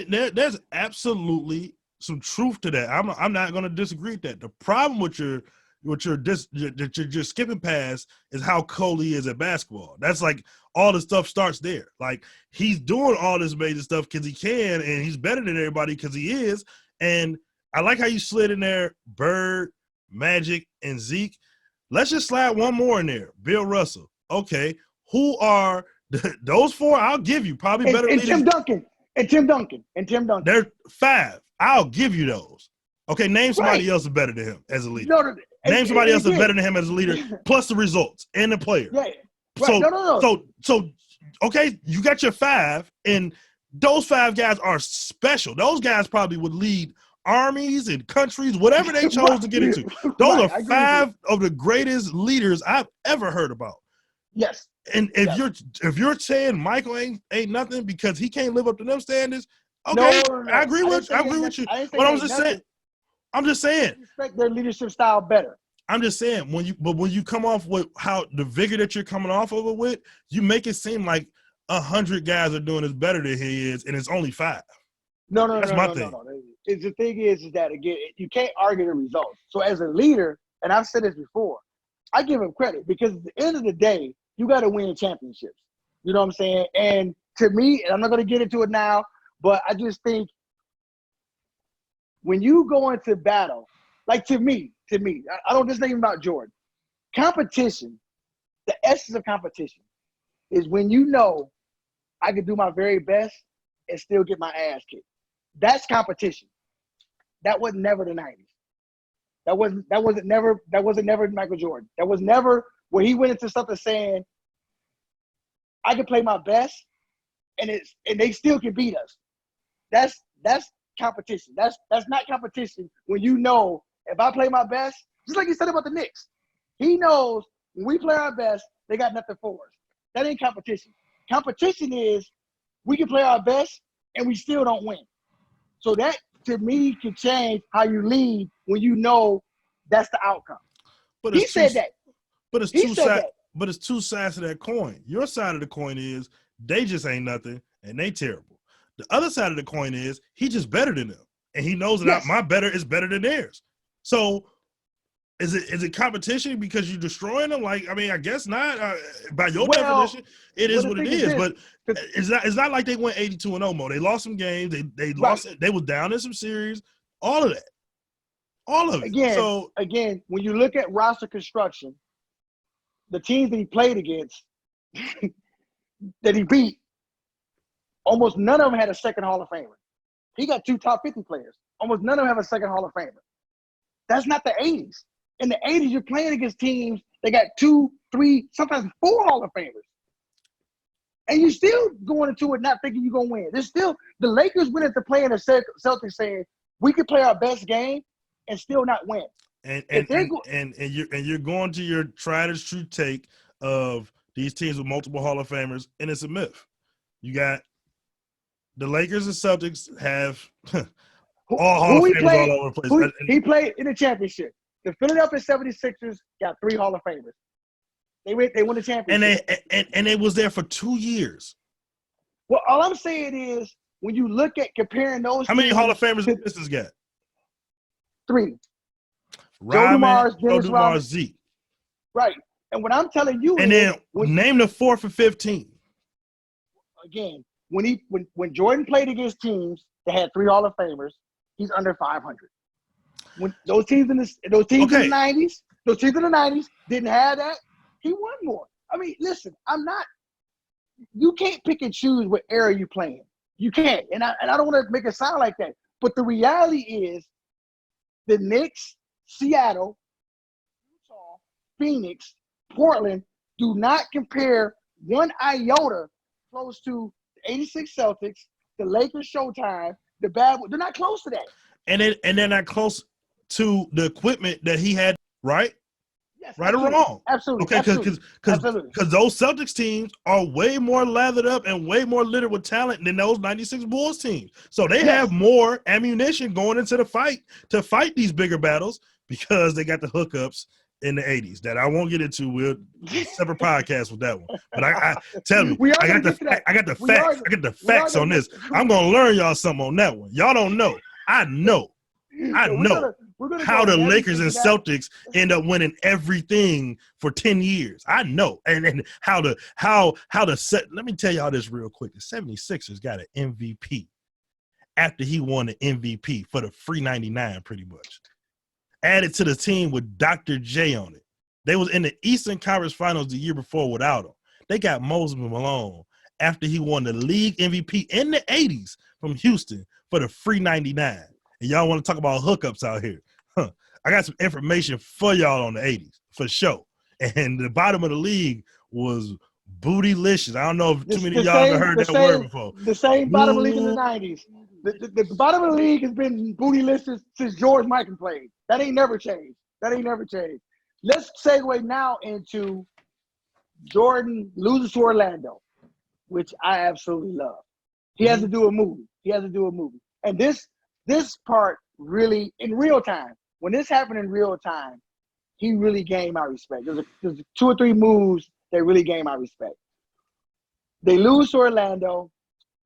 there's absolutely some truth to that. I'm not going to disagree with that. The problem with you're just skipping past is how cold he is at basketball. That's like all the stuff starts there. Like he's doing all this major stuff because he can, and he's better than everybody because he is. And I like how you slid in there, Bird, Magic, and Zeke. Let's just slide one more in there, Bill Russell. Okay, who are those 4? I'll give you probably better. And Tim Duncan. They're 5. I'll give you those. Okay, name somebody else is better than him as a leader. Name somebody else is better than him as a leader, plus the results and the player. Yeah. Right. So, okay, you got your 5, and those 5 guys are special. Those guys probably would lead armies and countries, whatever they chose to get into. Those are 5 of the greatest leaders I've ever heard about. Yes. And if you're saying Michael ain't nothing because he can't live up to them standards, okay, no. I agree with you. But I'm just saying. I respect their leadership style better. I'm just saying when you come off with how the vigor that you're coming off of it with, you make it seem like 100 guys are doing this better than he is, and it's only 5. No. The thing is that, again, you can't argue the results. So as a leader, and I've said this before, I give him credit because at the end of the day, you got to win championships. You know what I'm saying? And to me, and I'm not going to get into it now, but I just think when you go into battle, like to me, I don't just think about Jordan. Competition, the essence of competition is when you know I can do my very best and still get my ass kicked. That's competition. That was never the 90s. That wasn't never Michael Jordan. That was never where he went into something saying, I can play my best and they still can beat us. That's competition. That's not competition when you know if I play my best, just like he said about the Knicks. He knows when we play our best, they got nothing for us. That ain't competition. Competition is we can play our best and we still don't win. So that, to me, can change how you lead when you know that's the outcome. But he said that. But it's two sides to that coin. Your side of the coin is they just ain't nothing and they terrible. The other side of the coin is he just better than them. And he knows that my better is better than theirs. So is it competition because you're destroying them? Like, I mean, I guess not. By your definition, it is what it is. But it's not like they went 82-0, Mo. They lost some games. They lost. They was down in some series. All of that. All of it. Again, when you look at roster construction, the teams that he played against, that he beat, almost none of them had a second Hall of Famer. He got 2 top 50 players. Almost none of them have a second Hall of Famer. That's not the 80s. In the 80s, you're playing against teams that got 2, 3, sometimes 4 Hall of Famers. And you still going into it not thinking you're going to win. There's still the Lakers went into playing the Celtics saying we could play our best game and still not win. And you're going to your tried and true take of these teams with multiple Hall of Famers, and it's a myth. You got the Lakers and Celtics have all Hall of Famers all over the place. He played in the championship. The Philadelphia 76ers got 3 Hall of Famers. They won the championship. And they was there for 2 years. Well, all I'm saying is when you look at comparing those, how many Hall of Famers the Pistons got? 3. Rodman, Joe Dumars, Zeke. Right. And what I'm telling you and is then name the 4th and 15. Again, when Jordan played against teams that had 3 Hall of Famers, he's under 500. When those teams in the 90s didn't have that, he won more. I mean, listen, you can't pick and choose what era you're playing. You can't. And I don't want to make it sound like that. But the reality is the Knicks, Seattle, Utah, Phoenix, Portland do not compare one iota close to the 86 Celtics, the Lakers Showtime, the bad. They're not close to that. And they're not close to the equipment that he had, right? Yes, right or wrong? Absolutely. Okay, because those Celtics teams are way more lathered up and way more littered with talent than those 96 Bulls teams. So they have more ammunition going into the fight to fight these bigger battles because they got the hookups in the 80s that I won't get into. We'll separate podcast with that one. But I tell you, I got the facts on this. I'm gonna learn y'all something on that one. Y'all don't know. I know how the Lakers and Celtics end up winning everything for 10 years. I know. And how to set. Let me tell y'all this real quick. The 76ers got an MVP after he won the MVP for the free 99 pretty much. Added to the team with Dr. J on it. They was in the Eastern Conference Finals the year before without him. They got Moses Malone after he won the league MVP in the 80s from Houston for the free 99. And y'all want to talk about hookups out here. I got some information for y'all on the 80s, for sure. And the bottom of the league was bootylicious. I don't know if too many of y'all have heard that word before. The same bottom of the league in the 90s. The bottom of the league has been bootylicious since George Mikan played. That ain't never changed. Let's segue now into Jordan loses to Orlando, which I absolutely love. He has to do a movie. And this part really, in real time, when this happened in real time, he really gained my respect. There's 2 or 3 moves that really gained my respect. They lose to Orlando,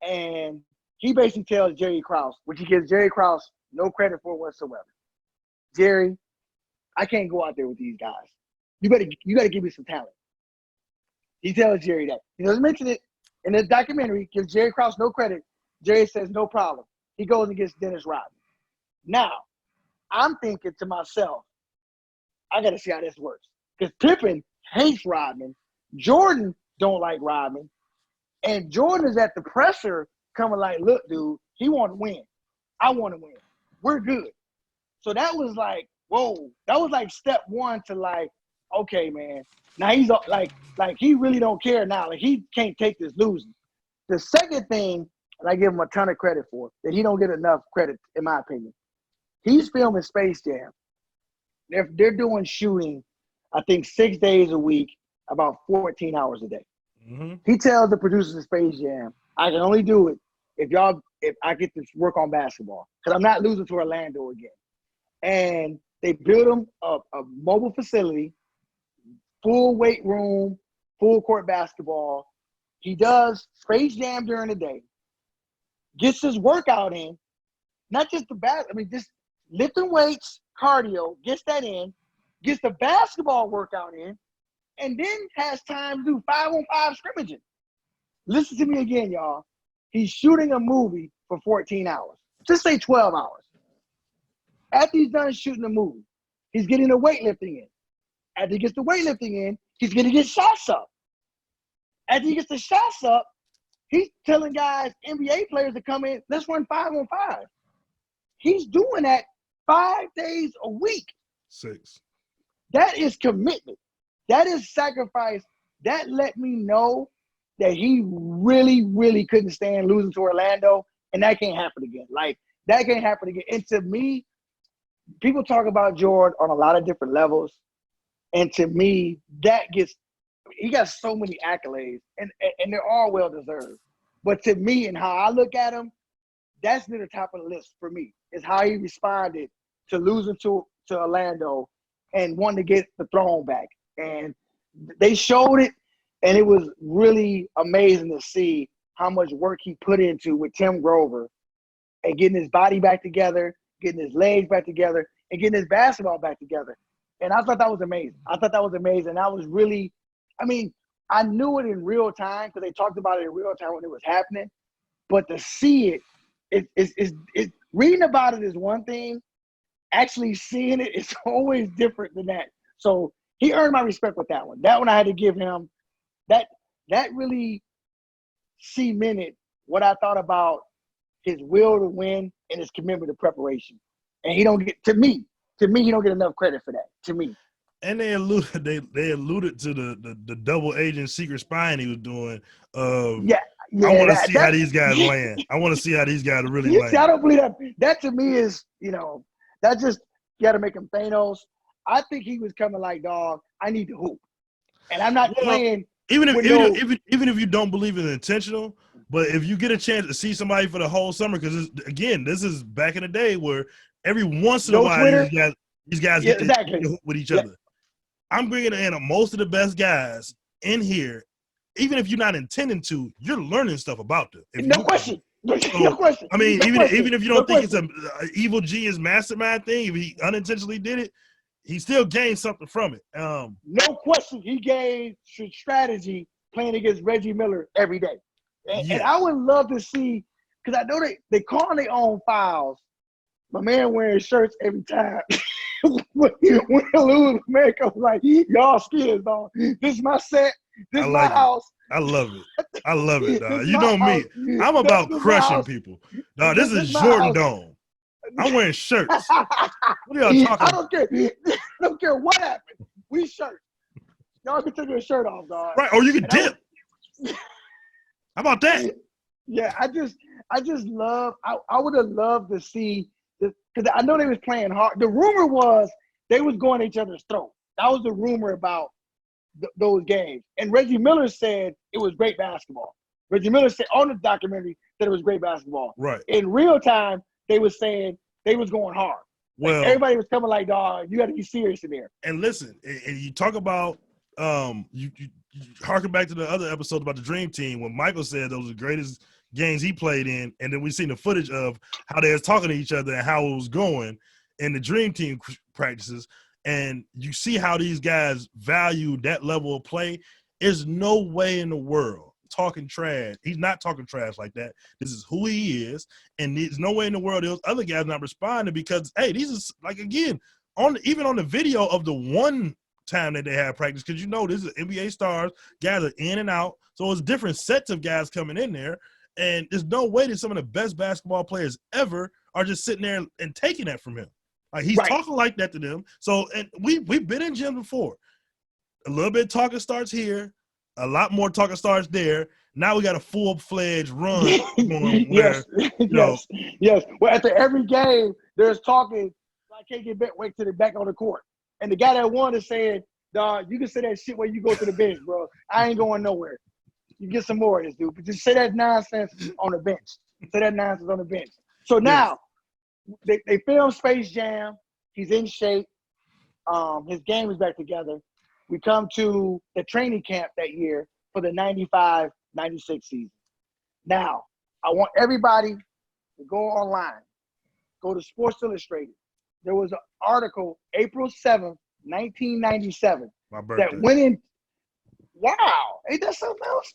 and he basically tells Jerry Krause, which he gives Jerry Krause no credit for whatsoever. Jerry, I can't go out there with these guys. You better give me some talent. He tells Jerry that. He doesn't mention it in the documentary, gives Jerry Krause no credit. Jerry says, no problem. He goes and gets Dennis Rodman. Now, I'm thinking to myself, I got to see how this works. Because Pippen hates Rodman. Jordan don't like Rodman. And Jordan is at the presser coming like, look, dude, he want to win. I want to win. We're good. So that was like, whoa. That was like step one to like, okay, man. Now he's like he really don't care now. Like he can't take this losing. The second thing, and I give him a ton of credit for, that he don't get enough credit, in my opinion. He's filming Space Jam. They're doing shooting, I think 6 days a week, about 14 hours a day. Mm-hmm. He tells the producers of Space Jam, I can only do it if I get to work on basketball, because I'm not losing to Orlando again. And they build him a mobile facility, full weight room, full court basketball. He does Space Jam during the day, gets his workout in, not just just lifting weights, cardio, gets that in, gets the basketball workout in, and then has time to do 5-on-5 scrimmaging. Listen to me again, y'all. He's shooting a movie for 14 hours. Just say 12 hours. After he's done shooting the movie, he's getting the weightlifting in. After he gets the weightlifting in, he's going to get shots up. After he gets the shots up, he's telling guys, NBA players to come in, let's run 5-on-5. He's doing that 5 days a week. 6. That is commitment. That is sacrifice. That let me know that he really, really couldn't stand losing to Orlando, and that can't happen again. Like, that can't happen again. And to me, people talk about Jordan on a lot of different levels, and to me, he got so many accolades, and they're all well deserved. But to me, and how I look at him, that's near the top of the list for me. Is how he responded to losing to Orlando and wanting to get the throne back. And they showed it, and it was really amazing to see how much work he put into with Tim Grover and getting his body back together, getting his legs back together, and getting his basketball back together. And I thought that was amazing. I was really, I knew it in real time because they talked about it in real time when it was happening. But to see it, reading about it is one thing. Actually seeing it is always different than that. So he earned my respect with that one. That one I had to give him. That really cemented what I thought about his will to win and his commitment to preparation. And he don't get, to me, he don't get enough credit for that, to me. And they alluded to the double agent secret spying he was doing. Yeah, I want to see how these guys land. I want to see how these guys really land. I don't believe that. That to me is, that just got to make him Thanos. I think he was coming like, dog, I need to hoop. And I'm not playing. Even if you don't believe it's intentional, but if you get a chance to see somebody for the whole summer, because again, this is back in the day where every once in a while these guys get to hoop with each other. I'm bringing in most of the best guys in here. Even if you're not intending to, you're learning stuff about them. No question. No question. Even if you don't think it's an evil genius mastermind thing, if he unintentionally did it, he still gained something from it. No question. He gained strategy playing against Reggie Miller every day. And I would love to see, because I know they call their own fouls. My man wearing shirts every time. when he lose, man comes like, y'all scared, dog. This is my set. This is my house. I love it, dog. You know me. I'm about crushing people. Dog, this is Jordan Dome. I'm wearing shirts. What are y'all talking about? I don't care what happened. We shirt. Y'all can take your shirt off, dog. Right, or you can dip. How about that? Yeah, I just love, I would have loved to see, because I know they was playing hard. The rumor was they was going each other's throat. That was the rumor about those games. And Reggie Miller said it was great basketball. Reggie Miller said on the documentary that it was great basketball. Right. In real time, they was saying they was going hard. Well, like everybody was coming like, dog, you got to be serious in there. And listen, and you talk about you harken back to the other episode about the Dream Team when Michael said those were the greatest games he played in, and then we seen the footage of how they was talking to each other and how it was going in the Dream Team practices, and you see how these guys value that level of play. There's no way in the world talking trash. He's not talking trash like that. This is who he is, and there's no way in the world those other guys not responding because, hey, these is like, again, even on the video of the one time that they had practice, because this is NBA stars, guys are in and out, so it's different sets of guys coming in there, and there's no way that some of the best basketball players ever are just sitting there and taking that from him. Like, he's talking like that to them. So, and we've been in gyms before. A little bit of talking starts here, a lot more talking starts there. Now we got a full-fledged run going where, yes. Well, after every game, there's talking. I can't get back. Wait till they're back on the court. And the guy that won is saying, "Dog, you can say that shit when you go to the bench, bro. I ain't going nowhere. You get some more of this, dude. But just say that nonsense on the bench. Say that nonsense on the bench." So now they film Space Jam. He's in shape. His game is back together. We come to the training camp that year for the 95-96 season. Now, I want everybody to go online, go to Sports Illustrated. There was an article, April 7th, 1997, my birthday, that went in. Wow, ain't that something else?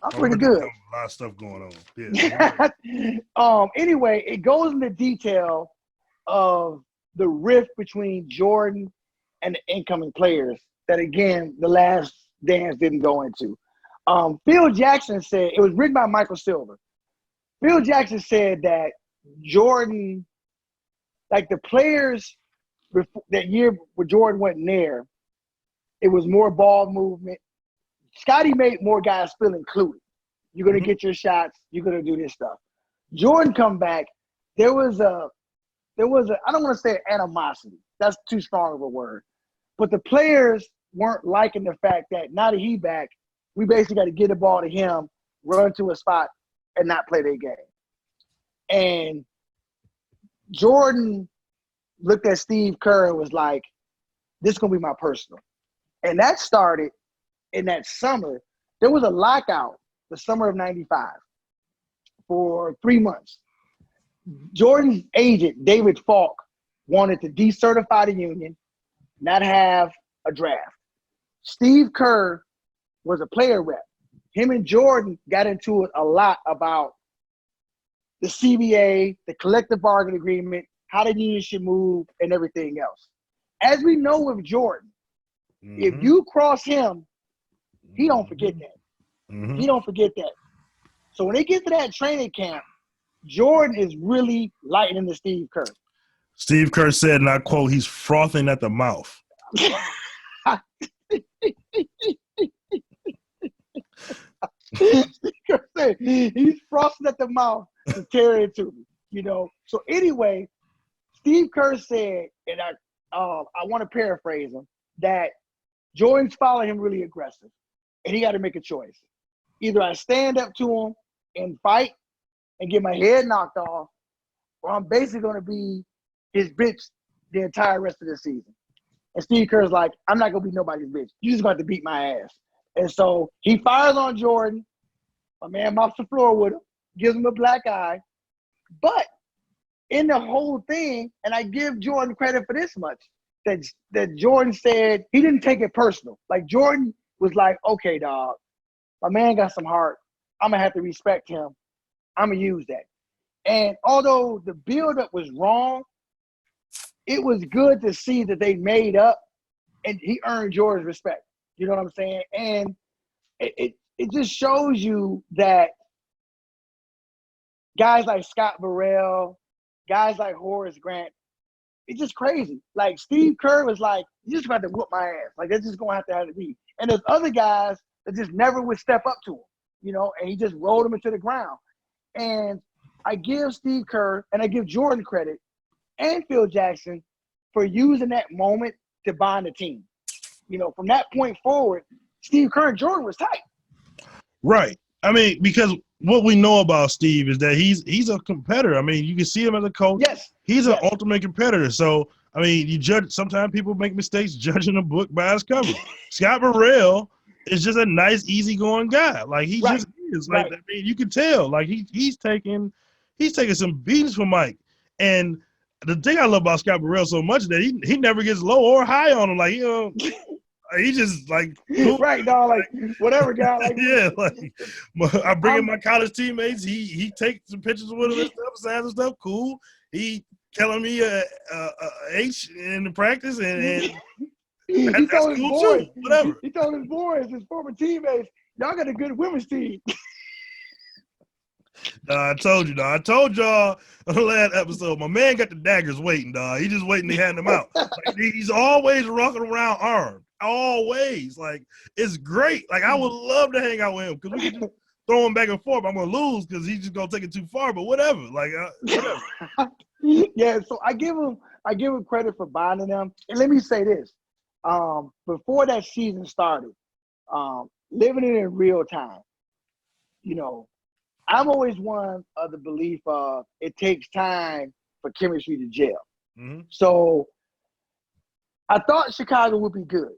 I'm pretty good. A lot of stuff going on. Yeah. Anyway, it goes into detail of the rift between Jordan and the incoming players that, again, The Last Dance didn't go into. Phil Jackson said, it was written by Michael Silver. Phil Jackson said that Jordan, like the players that year where Jordan wasn't there, it was more ball movement. Scotty made more guys feel included. You're gonna get your shots. You're gonna do this stuff. Jordan come back. There was a I don't want to say animosity. That's too strong of a word. But the players weren't liking the fact that now that he back, we basically got to get the ball to him, run to a spot, and not play their game. And Jordan looked at Steve Kerr and was like, this is going to be my personal. And that started in that summer. There was a lockout the summer of 95 for 3 months. Jordan's agent, David Falk, wanted to decertify the union, not have a draft. Steve Kerr was a player rep. Him and Jordan got into it a lot about the CBA, the collective bargaining agreement, how the union should move, and everything else. As we know with Jordan, if you cross him, he don't forget that. He don't forget that. So when they get to that training camp, Jordan is really lighting into Steve Kerr. Steve Kerr said, and I quote, he's frothing at the mouth. Steve Kerr said, he's frothing at the mouth to tear into me, you know. So anyway, Steve Kerr said, and I want to paraphrase him, that Jordan's following him really aggressive, and he got to make a choice. Either I stand up to him and fight and get my head knocked off, or I'm basically going to be his bitch the entire rest of the season. And Steve Kerr's like, I'm not going to be nobody's bitch. You just going to beat my ass. And so he fires on Jordan. My man mops the floor with him, gives him a black eye. But in the whole thing, and I give Jordan credit for this much, that Jordan said he didn't take it personal. Like Jordan was like, okay, dog, my man got some heart. I'm going to have to respect him. I'm going to use that. And although the buildup was wrong, it was good to see that they made up and he earned Jordan's respect. You know what I'm saying? And it just shows you that guys like Scott Burrell, guys like Horace Grant, it's just crazy. Like Steve Kerr was like, you just got to whoop my ass. Like that's just going to have to be. And there's other guys that just never would step up to him, you know, and he just rolled them into the ground. And I give Steve Kerr and I give Jordan credit and Phil Jackson for using that moment to bond the team. You know, from that point forward, Steve Kerr and Jordan was tight. Right. I mean, because what we know about Steve is that he's a competitor. I mean, you can see him as a coach. Yes. He's an ultimate competitor. So, I mean, you judge. Sometimes people make mistakes judging a book by its cover. Scott Burrell is just a nice, easygoing guy. Like he just is. Like I mean, you can tell. Like he's taking some beatings from Mike. And the thing I love about Scott Burrell so much is that he never gets low or high on him. Like he just like cool. Right, dog. Like whatever, guy. Like yeah, like I bring in my college teammates. He takes some pictures with him and stuff, signs and stuff. Cool. He telling me a H in the practice, and he that's told his cool boys, too. Whatever. He told his boys, his former teammates, y'all got a good women's team. I told y'all on the last episode, my man got the daggers waiting, dog. He just waiting to hand them out. Like, he's always rocking around armed. Always. Like, it's great. Like, I would love to hang out with him because we can just throw him back and forth. I'm going to lose because he's just going to take it too far, but whatever. Like, whatever. Yeah, so I give him credit for bonding them. And let me say this. Before that season started, living it in real time, you know, I'm always one of the belief of it takes time for chemistry to gel. Mm-hmm. So I thought Chicago would be good.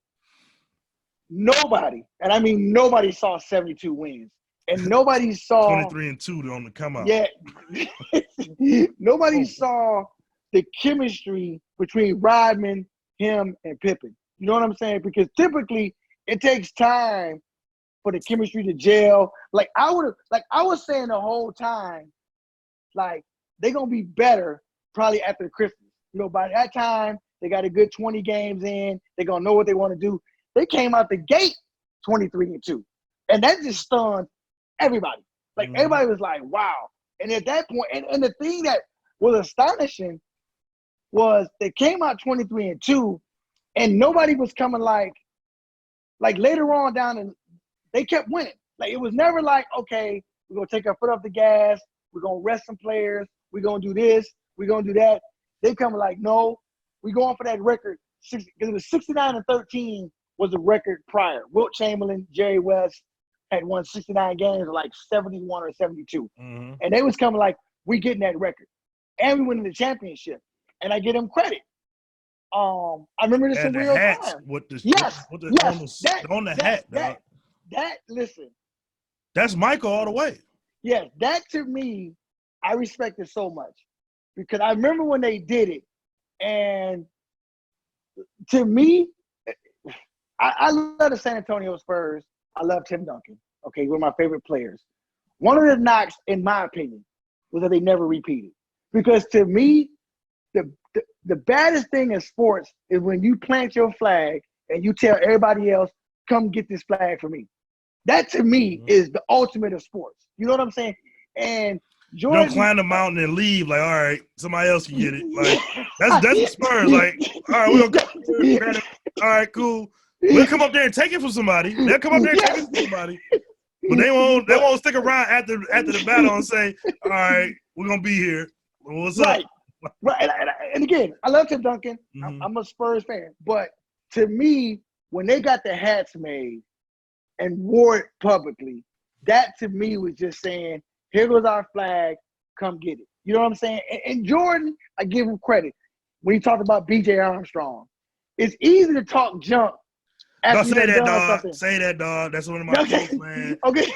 Nobody, and I mean nobody, saw 72 wins. And nobody saw 23-2 on the come out. Yeah. Nobody saw the chemistry between Rodman, him, and Pippen. You know what I'm saying? Because typically it takes time for the chemistry to gel. Like I was saying the whole time, like they're gonna be better probably after Christmas. You know, by that time they got a good 20 games in. They're gonna know what they want to do. They came out the gate 23-2, and that just stunned everybody. Like everybody was like, "Wow!" And at that point, and the thing that was astonishing was they came out 23-2, and nobody was coming like later on down in. they kept winning. Like, it was never like, okay, we're going to take our foot off the gas. We're going to rest some players. We're going to do this. We're going to do that. They come like, no, we going for that record. Because it was 69-13 was the record prior. Wilt Chamberlain, Jerry West had won 69 games, like 71 or 72. Mm-hmm. And they was coming like, we getting that record. And we winning the championship. And I give them credit. I remember this in real time. Yes. On the hat, dog. Listen. That's Michael all the way. Yes, that to me, I respect it so much. Because I remember when they did it. And to me, I love the San Antonio Spurs. I love Tim Duncan. Okay, one of my favorite players. One of the knocks, in my opinion, was that they never repeated. Because to me, the baddest thing in sports is when you plant your flag and you tell everybody else, come get this flag for me. That to me is the ultimate of sports. You know what I'm saying? And Jordan, don't climb the mountain and leave. Like, all right, somebody else can get it. Like, that's the Spurs. Like, all right, we'll come here. All right, cool. We'll come up there and take it from somebody. They'll come up there and take it from somebody. But they won't stick around after the battle and say, all right, we're gonna be here. What's up? Right. And again, I love Tim Duncan. Mm-hmm. I'm a Spurs fan. But to me, when they got the hats made and wore it publicly, that to me was just saying, here goes our flag, come get it. You know what I'm saying? And Jordan, I give him credit. When he talked about B.J. Armstrong, it's easy to talk junk. Don't say that, dog. Something. Say that, dog. That's one of my quotes, man. Okay.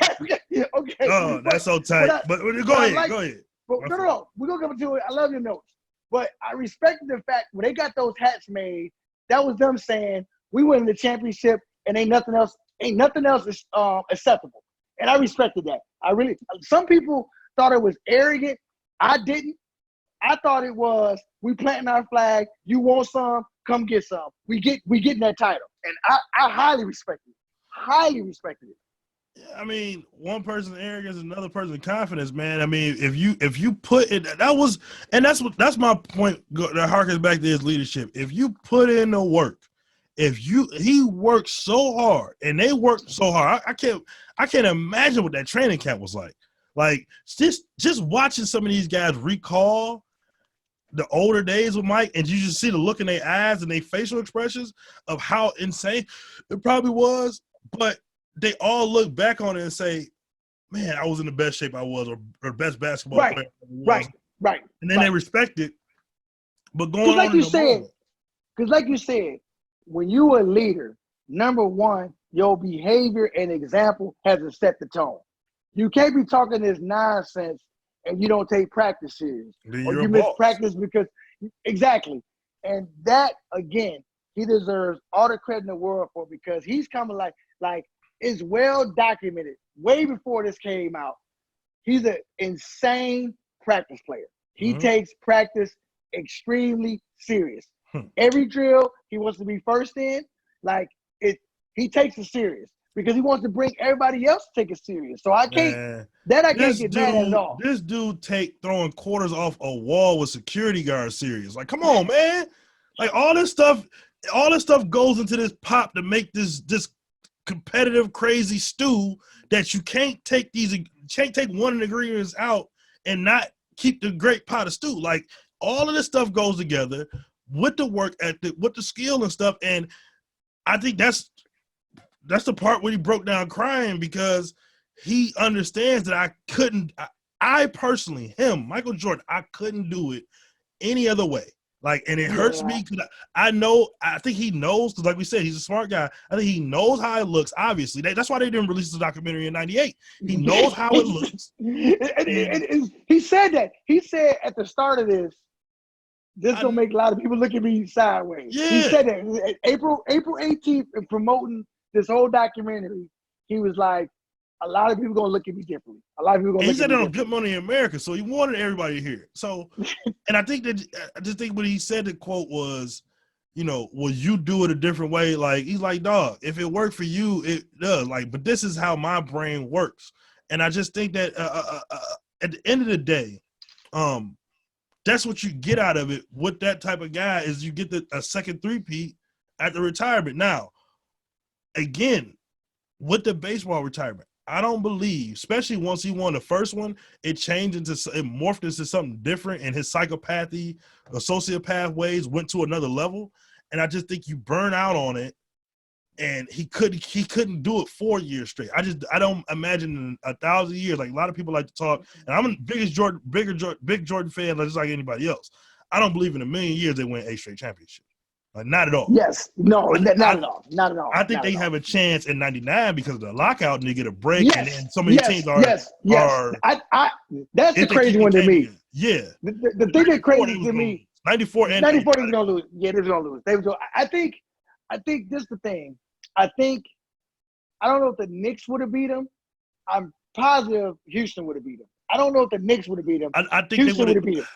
Oh, that's so tight. But go ahead. But no. We're going to come to it. I love your notes. But I respected the fact when they got those hats made, that was them saying, we win the championship and ain't nothing else is acceptable. And I respected that. Some people thought it was arrogant. I didn't. I thought it was, we planting our flag, you want some, come get some. We getting that title. And I highly respected it. Highly respected it. I mean, one person's arrogance, another person's confidence, man. I mean, if you put it, that's my point that harkens back to his leadership. If you put in the work, he worked so hard and they worked so hard. I can't imagine what that training camp was like. Like just watching some of these guys recall the older days with Mike, and you just see the look in their eyes and their facial expressions of how insane it probably was. But they all look back on it and say, man, I was in the best shape I was, or best basketball player I was. Right. And then they respect it. But going on like you said, when you a leader, number one, your behavior and example has to set the tone. You can't be talking this nonsense and you don't take practice serious. Or you miss practice because – exactly. And that, again, he deserves all the credit in the world for, because he's coming like it's well documented way before this came out. He's an insane practice player. He takes practice extremely serious. Every drill he wants to be first in, he takes it serious because he wants to bring everybody else to take it serious. So I can't get mad at all. This dude throwing quarters off a wall with security guards serious. Like, come on, man. Like all this stuff goes into this pop to make this competitive, crazy stew that you can't take one of the ingredients out and not keep the great pot of stew. Like all of this stuff goes together with the work ethic, with the skill and stuff. And I think that's the part where he broke down crying, because he understands that I personally, Michael Jordan, I couldn't do it any other way. Like, and it hurts me because I think he knows, because like we said, he's a smart guy. I think he knows how it looks, obviously. That's why they didn't release the documentary in 98. He knows how it looks. and he said that. He said at the start of this gonna make a lot of people look at me sideways. Yeah. He said that April 18th, in promoting this whole documentary, he was like, a lot of people gonna look at me differently. A lot of people gonna look at me differently. He said it on Good Morning America, so he wanted everybody to hear it. So, and I just think what he said, the quote was, will you do it a different way? Like, he's like, dog, if it worked for you, it does. Like, but this is how my brain works. And I just think that at the end of the day, that's what you get out of it with that type of guy, is you get a second three-peat at the retirement. Now, again, with the baseball retirement, I don't believe, especially once he won the first one, it morphed into something different, and his psychopathy, sociopath ways went to another level. And I just think you burn out on it, and he couldn't do it 4 years straight. I don't imagine in 1,000 years. Like a lot of people like to talk, and I'm the big Jordan fan, just like anybody else. I don't believe in a million years they win 8 straight championships. Like, not at all. Yes. No, not at all. Not at all. I think they have a chance in '99 because of the lockout, and they get a break, yes. and then so many teams are. Yes. That's the crazy one to me. Yeah. The thing that crazy to me. 94 and 94 they was gonna lose. Yeah, they was gonna lose. I think this is the thing. I don't know if the Knicks would have beat them. I'm positive Houston would have beat them. I don't know if the Knicks would have beat them. I think Houston would have beat them.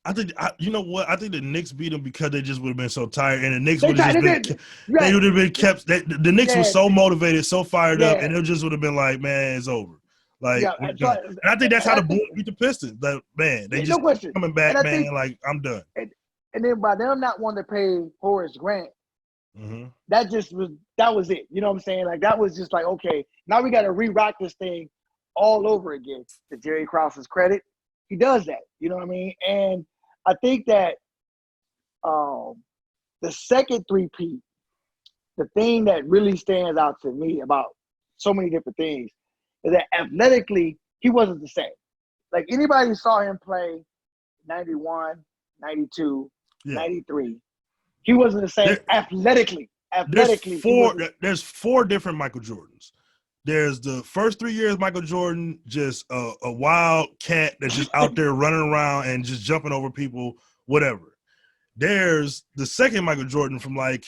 I think you know what? I think the Knicks beat them because they just would have been so tired, and the Knicks would have they would have been kept. The Knicks were so motivated, so fired up, and it just would have been like, man, it's over. Like, and I think that's how the Bulls beat the Pistons. Like, man, they just coming back, man. Like, I'm done. And then by them not wanting to pay Horace Grant, that was it. You know what I'm saying? Like, that was just like, okay, now we got to re-rock this thing all over again. To Jerry Krause's credit, he does that. You know what I mean? And I think that the second three-peat, the thing that really stands out to me about so many different things is that athletically, he wasn't the same. Like, anybody who saw him play 91, 92, 93, he wasn't the same athletically. There's 4 different Michael Jordans. There's the first 3 years Michael Jordan, just a wild cat that's just out there running around and just jumping over people, whatever. There's the second Michael Jordan from like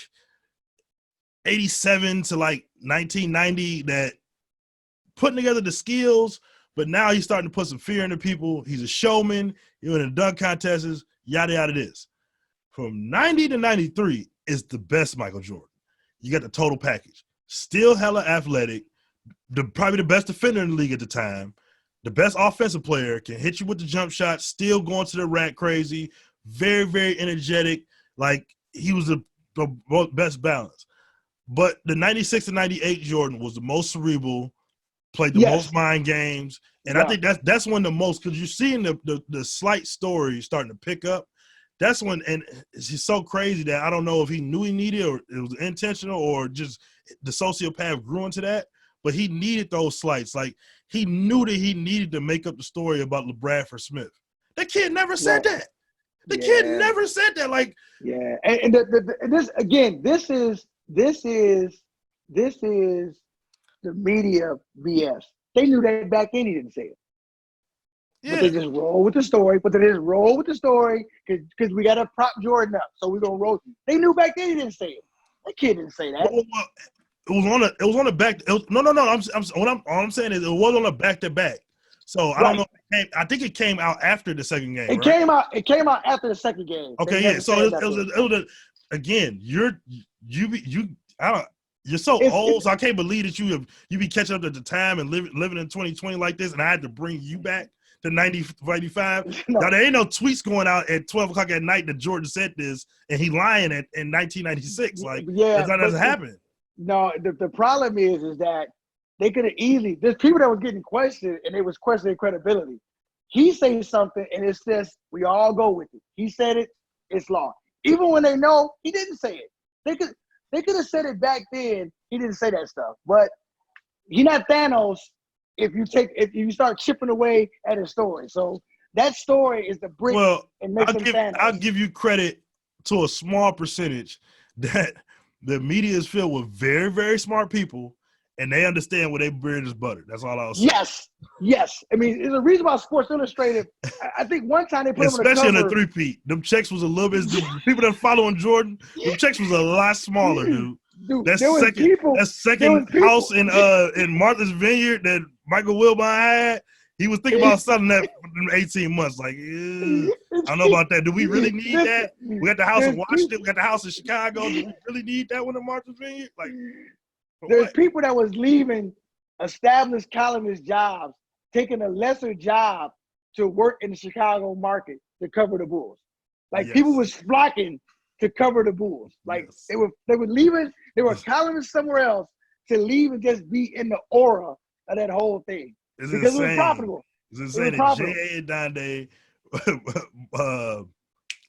87 to like 1990 that putting together the skills, but now he's starting to put some fear into people. He's a showman. He's in the dunk contests, yada, yada this. From 90 to 93 is the best Michael Jordan. You got the total package. Still hella athletic, probably the best defender in the league at the time, the best offensive player, can hit you with the jump shot, still going to the rack crazy, very, very energetic. Like, he was the best balance. But the 96 to 98 Jordan was the most cerebral, played the most mind games. And I think that's when the most, because you're seeing the slight story starting to pick up. That's when, and it's so crazy that I don't know if he knew he needed, or it was intentional, or just the sociopath grew into that. But he needed those slights. Like, he knew that he needed to make up the story about LeBradford Smith. That kid never said that. The kid never said that. Like, and this again, this is the media BS. They knew that back then. He didn't say it. Yeah. But they just roll with the story. Because we got to prop Jordan up. So we're going to roll. They knew back then he didn't say it. That kid didn't say that. Well, it was on a back. No. All I'm saying is it was on a back-to-back. So I don't know. I think it came out after the second game. It came out after the second game. Okay, yeah. So it was again. You're so old. So I can't believe that you be catching up at the time and living in 2020 like this. And I had to bring you back to 95. No. Now, there ain't no tweets going out at 12 o'clock at night that Jordan said this and he lying in 1996. Like, that doesn't happen. No, the problem is that they could have easily, there's people that was getting questioned and they was questioning credibility. He says something and it's just, we all go with it. He said it, it's law. Even when they know he didn't say it. They could have said it back then. He didn't say that stuff. But he's not Thanos if you start chipping away at his story. So that story is the brick and makes him Thanos. I'll give you credit to a small percentage that the media is filled with very, very smart people, and they understand where they bread is buttered. That's all I'll say. Yes. I mean, there's a reason why Sports Illustrated, I think one time they put him on the cover. Especially in the three-peat. Them checks was a little bit, the people that following Jordan, them checks was a lot smaller, dude. That second house in Martha's Vineyard that Michael Wilbon had, he was thinking about selling that in 18 months. Like, I don't know about that. Do we really need that? We got the house in Washington. We got the house in Chicago. Do we really need that one in Martha's Vineyard? Like, there's people that was leaving established columnist jobs, taking a lesser job to work in the Chicago market to cover the Bulls. Like, people was flocking to cover the Bulls. Like, they were leaving. They were columnists somewhere else Yeah. to leave and just be in the aura of that whole thing. It's because insane. it was profitable. It's insane that J.A. Donde,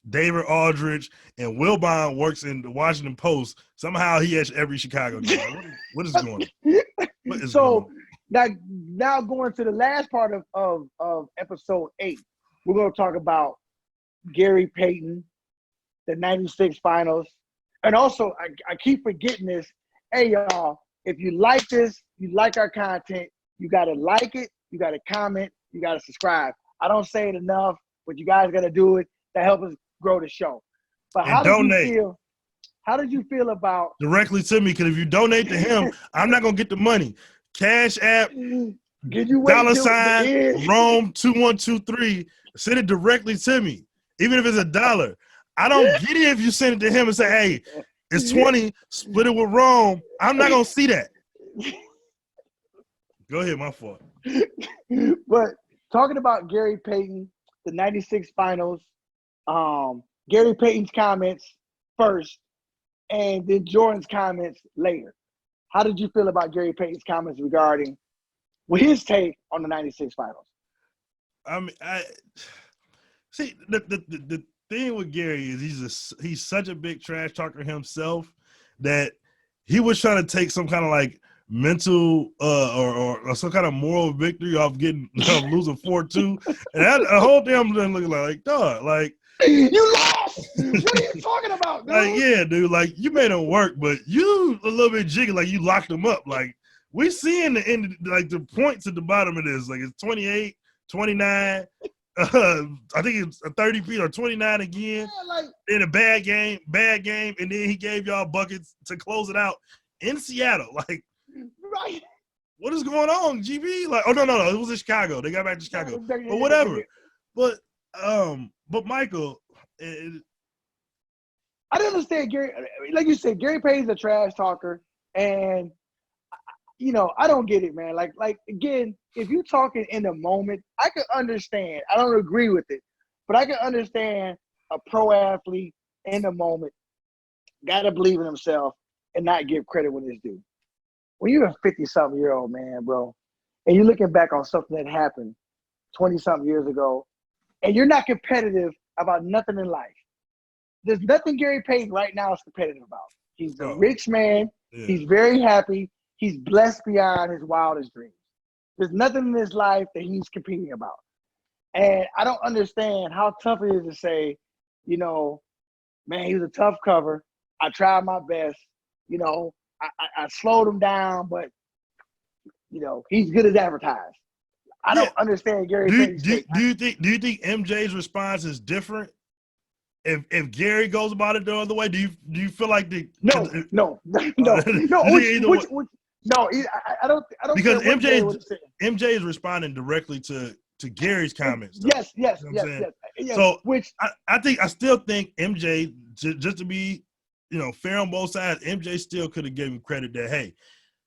David Aldridge, and Wilbon works in the Washington Post. Somehow he has every Chicago game. Like, what is going on? What is going on? Now going to the last part of episode 8, we're going to talk about Gary Payton, the 96 finals. And also, I keep forgetting this. Hey, y'all, if you like this, you like our content, you got to like it, you got to comment, you got to subscribe. I don't say it enough, but you guys got to do it to help us grow the show. But how did you feel about directly to me? Because if you donate to him, I'm not gonna get the money. Cash App, $ Rome 2123. Send it directly to me, even if it's $1. I don't get it if you send it to him and say, "Hey, it's 20. Split it with Rome." I'm not gonna see that. Go ahead, my fault. But talking about Gary Payton, the 96 finals. Gary Payton's comments first, and then Jordan's comments later. How did you feel about Gary Payton's comments regarding his take on the 96 finals? I mean, I see the thing with Gary is he's such a big trash talker himself that he was trying to take some kind of like mental or some kind of moral victory off losing 4-2, and the whole damn thing looking like dog, like. You lost. What are you talking about, dude? Like, yeah, dude. Like, you made him work, but you a little bit jiggy. Like, you locked him up. Like, we seeing the end, like the points at the bottom of this. Like, it's 28, 29. I think it's a 30 feet or 29 again. Yeah, like in a bad game, and then he gave y'all buckets to close it out in Seattle. Like, right. What is going on, GB? Like, oh no, it was in Chicago. They got back to Chicago, but whatever. But Michael, I don't understand Gary. Like you said, Gary Payton's a trash talker, and I don't get it, man. Like again, if you're talking in the moment, I can understand. I don't agree with it, but I can understand a pro athlete in the moment got to believe in himself and not give credit when it's due. When you're a 50-something-year-old man, bro, and you're looking back on something that happened 20-something years ago, and you're not competitive about nothing in life. There's nothing Gary Payton right now is competitive about. He's a rich man. Yeah. He's very happy. He's blessed beyond his wildest dreams. There's nothing in his life that he's competing about. And I don't understand how tough it is to say, man, he was a tough cover. I tried my best. I slowed him down, but, he's good as advertised. I don't understand Gary Payton's take. Do you think MJ's response is different if Gary goes about it the other way? Do you feel like no? I don't because MJ is responding directly to Gary's comments. Though. Yes. So I still think MJ, just to be fair on both sides, MJ still could have given credit that, hey,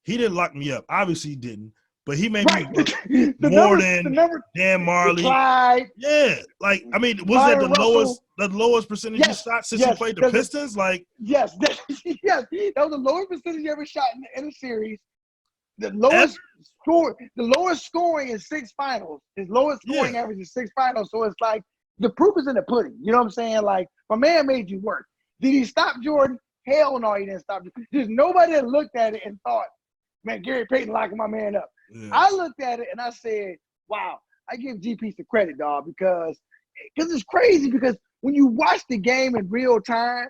he didn't lock me up. Obviously he didn't. But he made me more than Dan Marley. Yeah. Like, I mean, was that the lowest percentage of shots since he played the Pistons? Like, yes. That was the lowest percentage he ever shot in a series. The lowest scoring in 6 finals. His lowest scoring average is 6 finals. So it's like the proof is in the pudding. You know what I'm saying? Like, my man made you work. Did he stop Jordan? Hell no, he didn't stop. There's nobody that looked at it and thought, man, Gary Payton locking my man up. Yeah. I looked at it and I said, wow, I give GP some credit, dog, because it's crazy because when you watch the game in real time,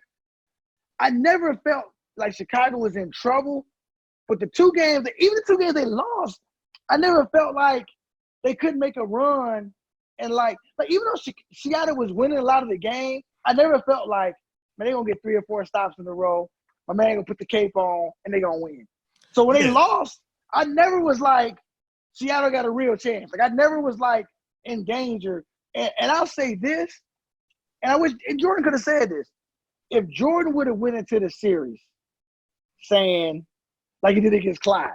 I never felt like Chicago was in trouble. But even the 2 games they lost, I never felt like they couldn't make a run. And like even though Seattle was winning a lot of the game, I never felt like, man, they're going to get 3 or 4 stops in a row. My man going to put the cape on and they're going to win. So when they lost, I never was like, Seattle got a real chance. Like, I never was like in danger. And I'll say this, and I wish Jordan could have said this. If Jordan would have went into the series saying, like he did against Clyde,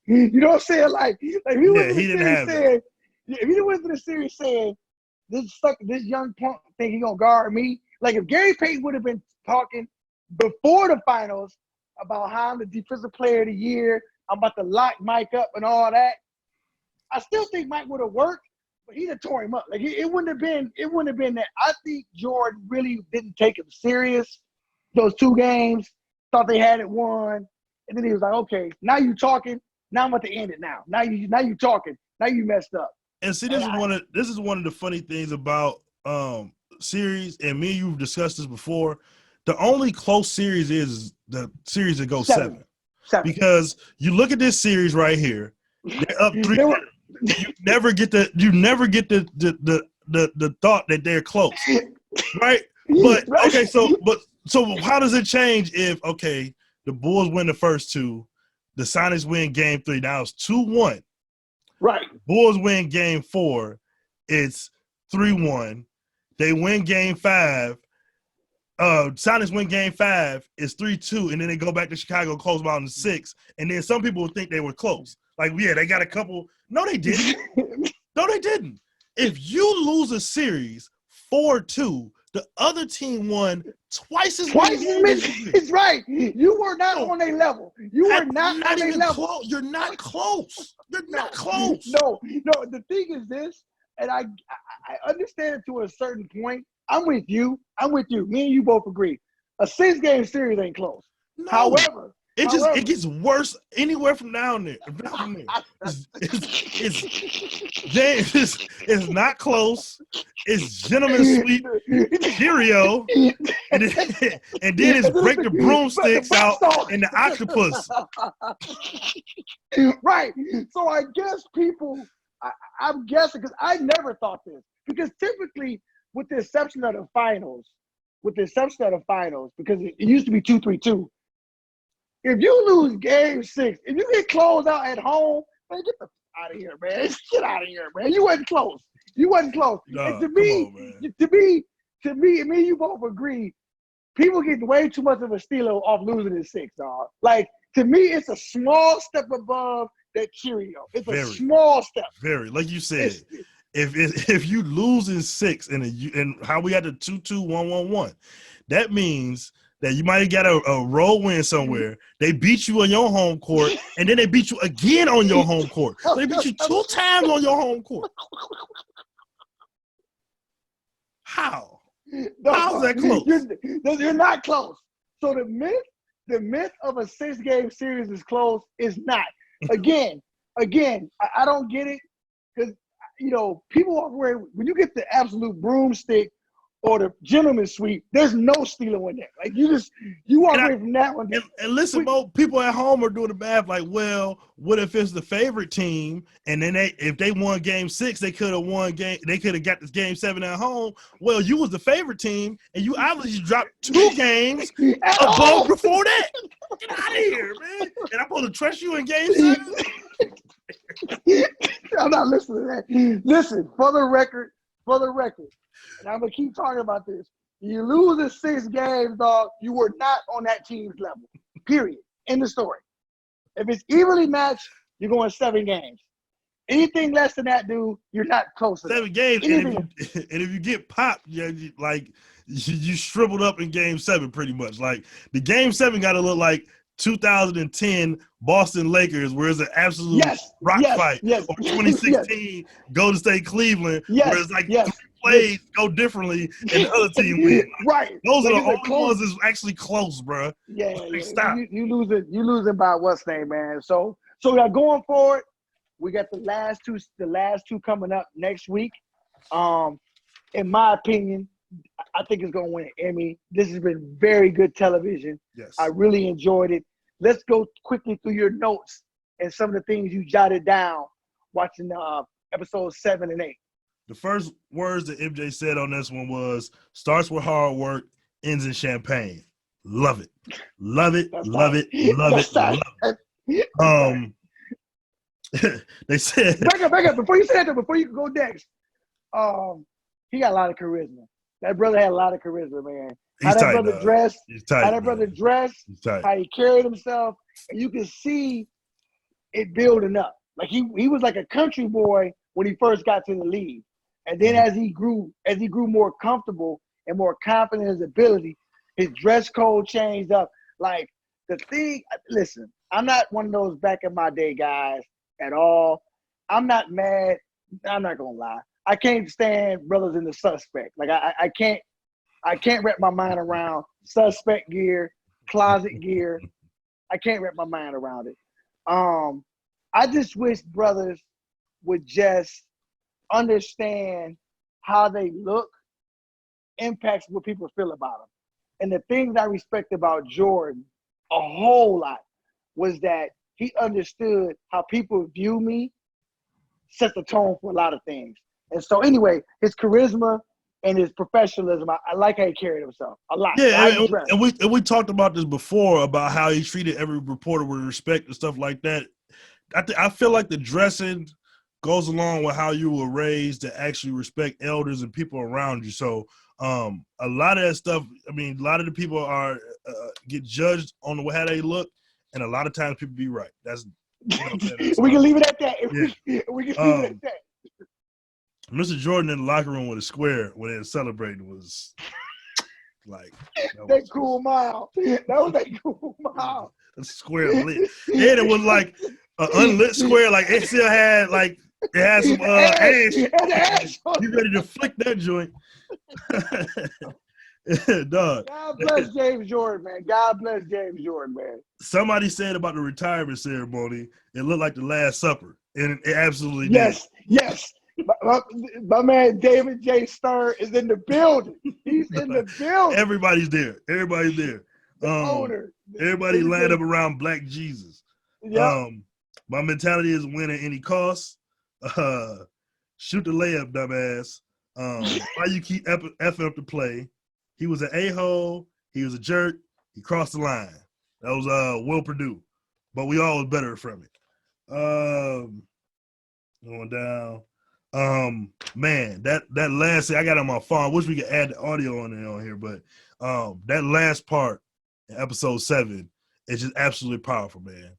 you know what I'm saying? Like he went into the series saying, if he went into the series saying, this young punk think he gonna guard me. Like if Gary Payton would have been talking before the finals about how I'm the defensive player of the year. I'm about to lock Mike up and all that. I still think Mike would have worked, but he'd have tore him up. Like it wouldn't have been that. I think Jordan really didn't take him serious those 2 games, thought they had it won, and then he was like, okay, now you talking, now I'm about to end it now. Now you talking, now you messed up. And see, this is one of the funny things about series, and me and you've discussed this before. The only close series is the series that goes 7. Because you look at this series right here, they're up 3-1. You never get the thought that they're close, right? But okay, so how does it change if the Bulls win the first 2, the Sonics win Game 3, now it's 2-1, right? Bulls win Game 4, it's 3-1. They win Game 5. Sonics win Game 5, it's 3-2, and then they go back to Chicago, close them out in 6, and then some people would think they were close. Like, yeah, they got a couple. No, they didn't. No, they didn't. If you lose a series 4-2, the other team won twice as many. It's right. You were not on their level. You were not on their level. Close. You're not close. You're not close. No. The thing is this, and I understand it to a certain point. I'm with you. Me and you both agree. A 6-game series ain't close. No. However, it gets worse anywhere from down there. It's not close. It's gentleman sweep, Cheerio, and then it's break the broomsticks out and the octopus. Right. So I guess people, I'm guessing, because I never thought this, because typically, with the exception of the finals, because it used to be 2-3-2. If you lose Game 6, if you get closed out at home, man, get the out of here, man. Get out of here, man. You wasn't close. No, and to me, me and you both agree, people get way too much of a steal off losing in 6, dog. Like, to me, it's a small step above that Cheerio. It's a small step. Very, like you said. If you lose in 6 and how we had the 2-2, 1-1-1, that means that you might have got a road win somewhere. They beat you on your home court, and then they beat you again on your home court. So they beat you 2 times on your home court. How? How's that close? You're not close. So the myth of a 6-game series is close is not. Again, I don't get it, because people walk away when you get the absolute broomstick or the gentleman sweep. There's no stealing in there. Like you walk away from that one. And listen, people at home are doing the math. Like, well, what if it's the favorite team, and then if they won Game 6, they could have won They could have got this Game 7 at home. Well, you was the favorite team, and you obviously dropped 2 games above before that. Get out of here, man! And I'm supposed to trust you in Game 7. I'm not listening to that. Listen, for the record, and I'm gonna keep talking about this. You lose in 6 games, dog. You were not on that team's level. Period. End of story. If it's evenly matched, you're going 7 games. Anything less than that, dude, you're not close enough. 7 games, and if you get popped, you shriveled up in Game 7 pretty much. Like the Game 7 got to look like 2010 Boston Lakers, where it's an absolute rock fight, or 2016 Golden State Cleveland, where it's like 3 plays go differently and the other team win. Right. Those are the only ones that's actually close, bro. Yeah. Stop. You losing by what's name, man. So going forward, we got the last two coming up next week. In my opinion, I think it's going to win an Emmy. This has been very good television. Yes. I really enjoyed it. Let's go quickly through your notes and some of the things you jotted down watching episodes 7 and 8. The first words that MJ said on this one was, starts with hard work, ends in champagne. Love it. Love it. Love it. Love it. Love it. They said. Back up. Before you say that, before you go next, he got a lot of charisma. That brother had a lot of charisma, man. How that brother dressed, how he carried himself, and you can see it building up. Like he was like a country boy when he first got to the league. And then as he grew more comfortable and more confident in his ability, his dress code changed up. Like the thing, listen, I'm not one of those back in my day guys at all. I'm not mad. I'm not gonna lie. I can't stand brothers in the suspect. Like I can't wrap my mind around suspect gear, closet gear. I can't wrap my mind around it. I just wish brothers would just understand how they look impacts what people feel about them. And the things I respect about Jordan a whole lot was that he understood how people view me sets the tone for a lot of things. And so anyway, his charisma and his professionalism, I like how he carried himself a lot. Yeah, and we talked about this before about how he treated every reporter with respect and stuff like that. I feel like the dressing goes along with how you were raised to actually respect elders and people around you. So a lot of that stuff, I mean, a lot of the people are get judged on how they look, and a lot of times people be right. That's, we can leave it at that. Yeah. We can leave it at that. Mr. Jordan in the locker room with a square when they were celebrating was like that cool mile. That was that cool mile. The square lit, and it was like an unlit square. Like it still had some ash. You ready to flick that joint? Dog. God bless James Jordan, man. God bless James Jordan, man. Somebody said about the retirement ceremony, it looked like the Last Supper, and it absolutely did. Yes. My man David J. Stern is in the building. He's in the building. Everybody's there. The owner. Everybody lined up around Black Jesus. Yep. My mentality is win at any cost. Shoot the layup, dumbass. Why you keep effing up the play? He was an a-hole. He was a jerk. He crossed the line. That was Will Purdue. But we all was better from it. Going down. Man, that last thing I got on my phone. I wish we could add the audio on here, but that last part in episode 7 is just absolutely powerful, man.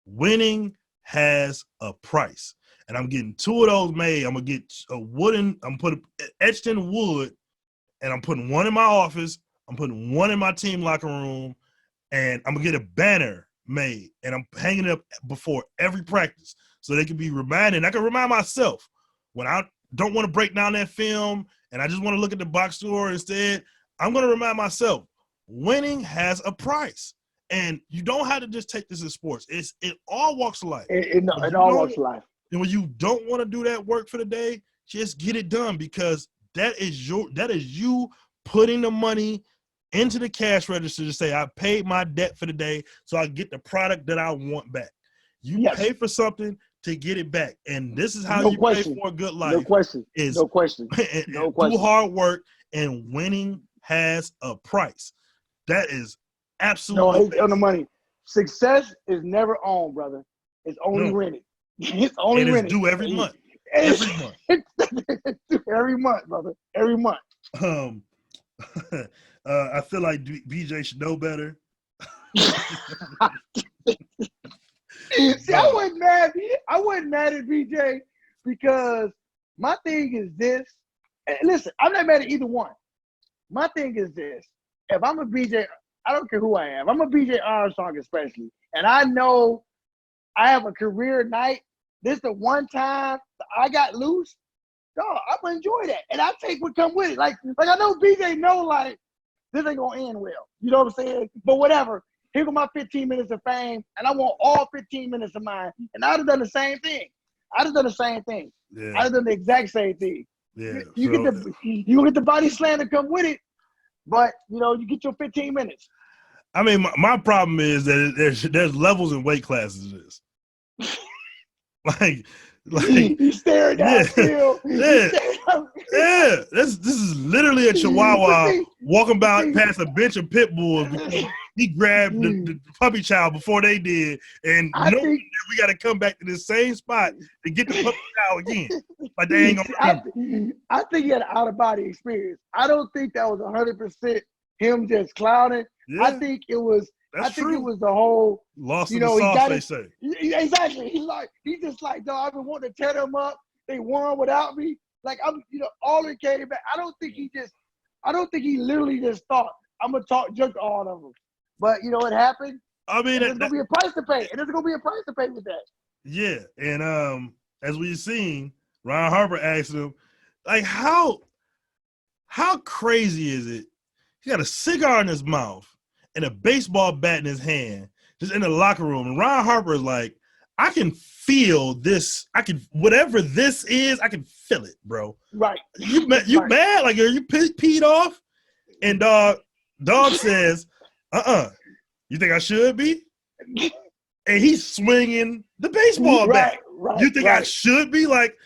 Winning has a price. And I'm getting 2 of those made. I'm gonna get I'm putting etched in wood, and I'm putting one in my office, I'm putting one in my team locker room, and I'm gonna get a banner made, and I'm hanging it up before every practice so they can be reminded. I can remind myself when I don't want to break down that film and I just want to look at the box score instead. I'm gonna remind myself winning has a price, and you don't have to just take this in sports. It all walks of life. It all walks of life. And when you don't want to do that work for the day, just get it done, because that is you putting the money into the cash register to say, I paid my debt for the day, so I get the product that I want back. You pay for something to get it back. And this is how pay for a good life. No question. No question. Do hard work, and winning has a price. That is absolutely on the money. Success is never owned, brother. It's only rented. It's only rented. It's due every month. Every month. It's due every month, brother. Every month. I feel like BJ should know better. See, I wasn't mad at BJ, because my thing is this. And listen, I'm not mad at either one. My thing is this. If I'm a BJ, I don't care who I am. I'm a BJ Armstrong especially. And I know I have a career night. This is the one time I got loose. Dog, I'm gonna enjoy that. And I take what come with it. Like I know BJ know, like, this ain't gonna end well. You know what I'm saying? But whatever. Here go my 15 minutes of fame, and I want all 15 minutes of mine. And I'd have done the same thing. Yeah. I'd have done the exact same thing. Yeah. You get the body slam to come with it, but you get your 15 minutes. I mean, my problem is that there's levels in weight classes of this. like you staring downfield. Yeah. This is literally a Chihuahua walking past a bench of pit bulls. He grabbed the puppy child before they did, and we got to come back to the same spot to get the puppy child again. Like they ain't gonna remember. I think he had an out of body experience. I don't think that was 100% him just clowning. Yeah. I think it was. It was the whole lost in the sauce. They say exactly. He's just like, dog, I've been wanting to tear them up. They won without me. Like I'm, all it came back. I don't think he literally just thought I'm gonna talk junk to all of them. But it happened, I mean, there's gonna be a price to pay, and there's gonna be a price to pay with that. Yeah, and as we've seen, Ron Harper asked him, like, how crazy is it? He got a cigar in his mouth and a baseball bat in his hand, just in the locker room. And Ron Harper is like, I can feel this. Whatever this is, I can feel it, bro. Right. You mad? Like, are you peed off? And Dog says, you think I should be? And he's swinging the baseball bat. Right, you think I should be? Like,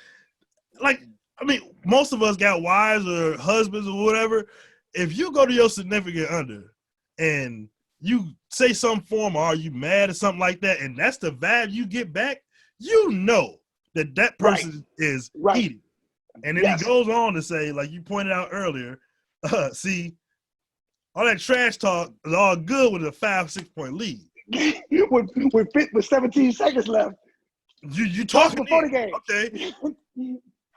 I mean, most of us got wives or husbands or whatever. If you go to your significant other and you say some form, or are you mad or something like that, and that's the vibe you get back, you know that person is heated. And then he goes on to say, like you pointed out earlier, see, all that trash talk is all good with a 5-6 point lead. with 17 seconds left. You talking before the game. Okay.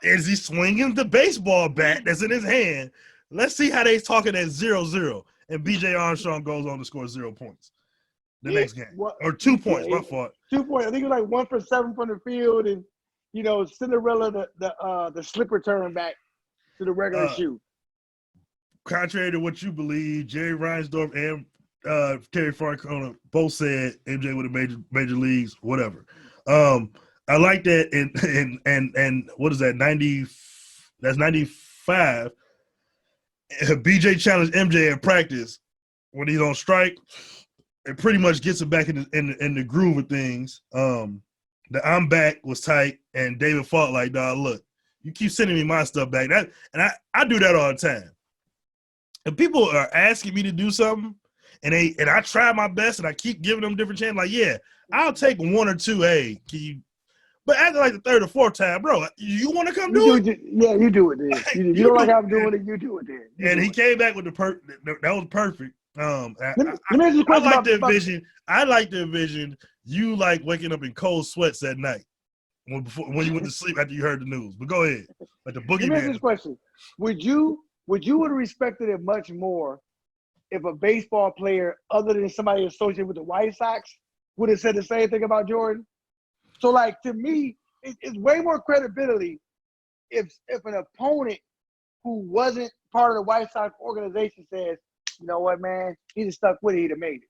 Is he swinging the baseball bat that's in his hand? Let's see how they talking at 0-0. And B.J. Armstrong goes on to score 0 points the next game. Or 2 points, my fault. 2 points. I think it was like 1 for 7 from the field, and Cinderella the slipper turn back to the regular shoe. Contrary to what you believe, Jerry Reinsdorf and Terry Francona both said MJ would have major leagues, whatever. I like that, and what is that? 90. That's 95. BJ challenged MJ in practice when he's on strike. It pretty much gets him back in the groove of things. The I'm back was tight, and David Falk like, dog, look, you keep sending me my stuff back. I do that all the time. If people are asking me to do something, and I try my best, and I keep giving them different chances, like, yeah, I'll take 1 or 2. Hey, can you? But after like the 3rd or 4th time, bro, you want to come do it? Yeah, you do it then. You don't like how I'm doing it, you do it then. And he came back with that was perfect. I like the vision. You like waking up in cold sweats at night when you went to sleep after you heard the news. But go ahead. Like the boogeyman. Let me ask this question: Would you have respected it much more if a baseball player other than somebody associated with the White Sox would have said the same thing about Jordan? So, like, to me, it's way more credibility if an opponent who wasn't part of the White Sox organization says, you know what, man, he'd have stuck with it, he'd have made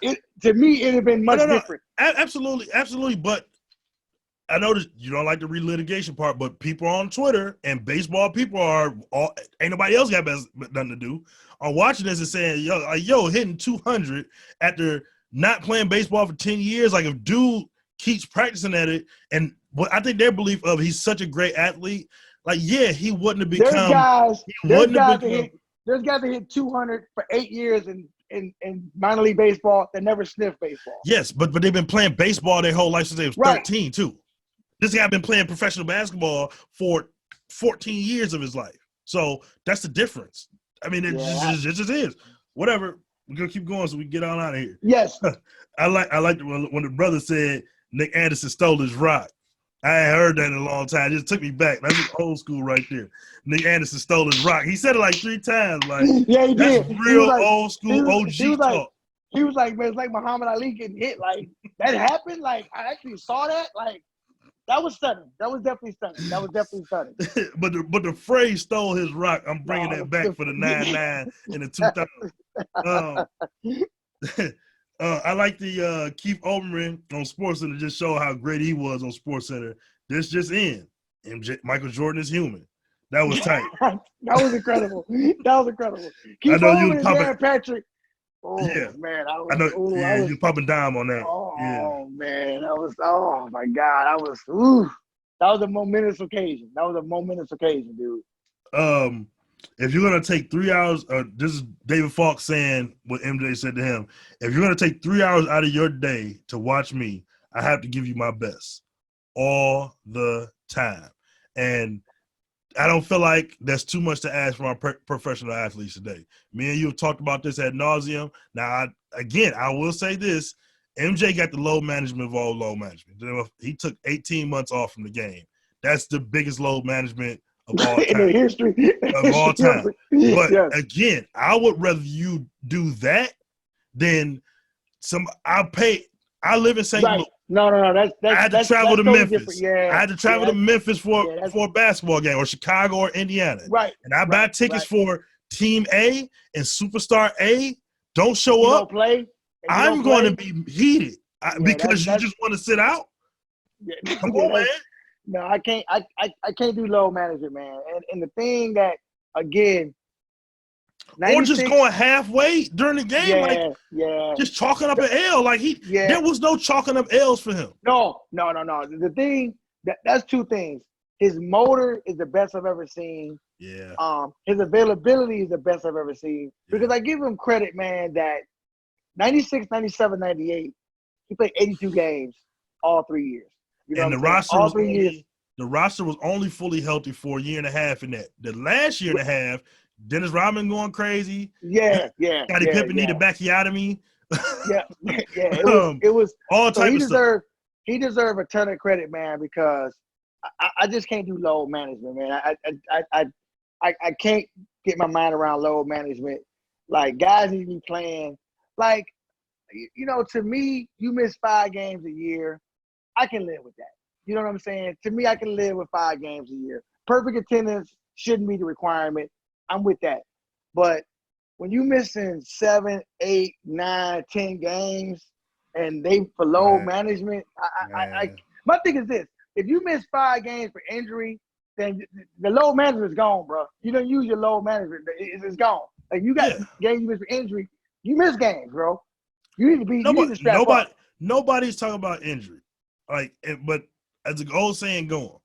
it. To me, it'd have been much different. Absolutely. But I know that you don't like the relitigation part, but people on Twitter and baseball people ain't nobody else got nothing to do, are watching this and saying, yo, hitting 200 after not playing baseball for 10 years. Like, if dude keeps practicing at it, and what I think their belief of he's such a great athlete, like, yeah, he wouldn't have become. There's guys that hit 200 for 8 years in minor league baseball that never sniffed baseball. Yes, but they've been playing baseball their whole life since they was 13 too. This guy been playing professional basketball for 14 years of his life. So that's the difference. I mean, it just is. Whatever. We're gonna keep going so we can get on out of here. Yes. I like when the brother said Nick Anderson stole his rock. I ain't heard that in a long time. It just took me back. That's just old school right there. Nick Anderson stole his rock. He said it like 3 times. Like, yeah, he that's did. Real old school OG talk. He was like, man, it's like Muhammad Ali getting hit. Like, that happened. Like, I actually saw that. Like, that was stunning. That was definitely stunning. But the phrase "stole his rock," I'm bringing that back for the 99 in the 2000s. I like the Keith Olbermann on SportsCenter just show how great he was on SportsCenter. This just in. Michael Jordan is human. That was tight. That was incredible. Keith Olbermann and Darren Patrick. Oh, yeah. Man. You was popping dime on that. Oh, yeah. Man. Oh, my God. That was a momentous occasion. Dude. If you're going to take 3 hours, this is David Falk saying what MJ said to him. If you're going to take 3 hours out of your day to watch me, I have to give you my best all the time. And I don't feel like that's too much to ask from our professional athletes today. Me and you have talked about this ad nauseum. Now, I will say this. MJ got the load management of all load management. He took 18 months off from the game. That's the biggest load management of all time. In the history. Of all time. But again, I would rather you do that than I live in St. Louis. No. I had to travel to totally Memphis. Yeah. I had to travel to Memphis for a basketball game, or Chicago or Indiana. Right. And I buy tickets for Team A and Superstar A. Don't show up. Don't play. I'm going to be heated because you just want to sit out. Yeah, Come on, man. No, I can't. I can't do load management, man. And the thing that again, 96, or just going halfway during the game, just chalking up an L. Like there was no chalking up L's for him. No. The thing that's two things. His motor is the best I've ever seen. Yeah. His availability is the best I've ever seen. Because I give him credit, man, that 96, 97, 98, he played 82 games all 3 years. You know and the roster was only fully healthy for a year and a half in that. The last year and a half, Dennis Rodman going crazy. Yeah. Scottie Pippen needed backiotomy. It was all type of stuff. He deserved a ton of credit, man, because I just can't do load management, man. I can't get my mind around load management. Like, guys need to be playing. Like, to me, you miss 5 games a year. I can live with that. You know what I'm saying? To me, I can live with 5 games a year. Perfect attendance shouldn't be the requirement. I'm with that. But when you missing 7, 8, 9, 10 games and they for load management, my thing is this. If you miss 5 games for injury, then the load management is gone, bro. You don't use your load management. It's gone. Like, you got games you miss for injury. You miss games, bro. You need to be strapped up. Nobody's talking about injury. But as the old saying goes,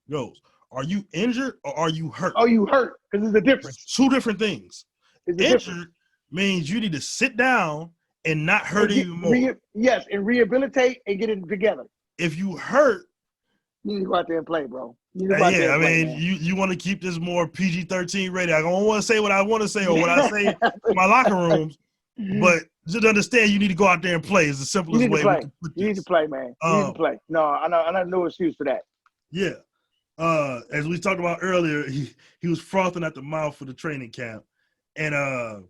are you injured or are you hurt? Oh, you hurt, because there's a difference. It's 2 different things. Injured means you need to sit down and not hurt even more. And rehabilitate and get it together. If you hurt, you need to go out there and play, bro. You want to keep this more PG-13 rated. I don't want to say what I want to say or what I say in my locker rooms, but just understand you need to go out there and play. It's the simplest way we can put this. You need to play, man. You need to play. No, I know no excuse for that. Yeah. As we talked about earlier, he was frothing at the mouth for the training camp. And I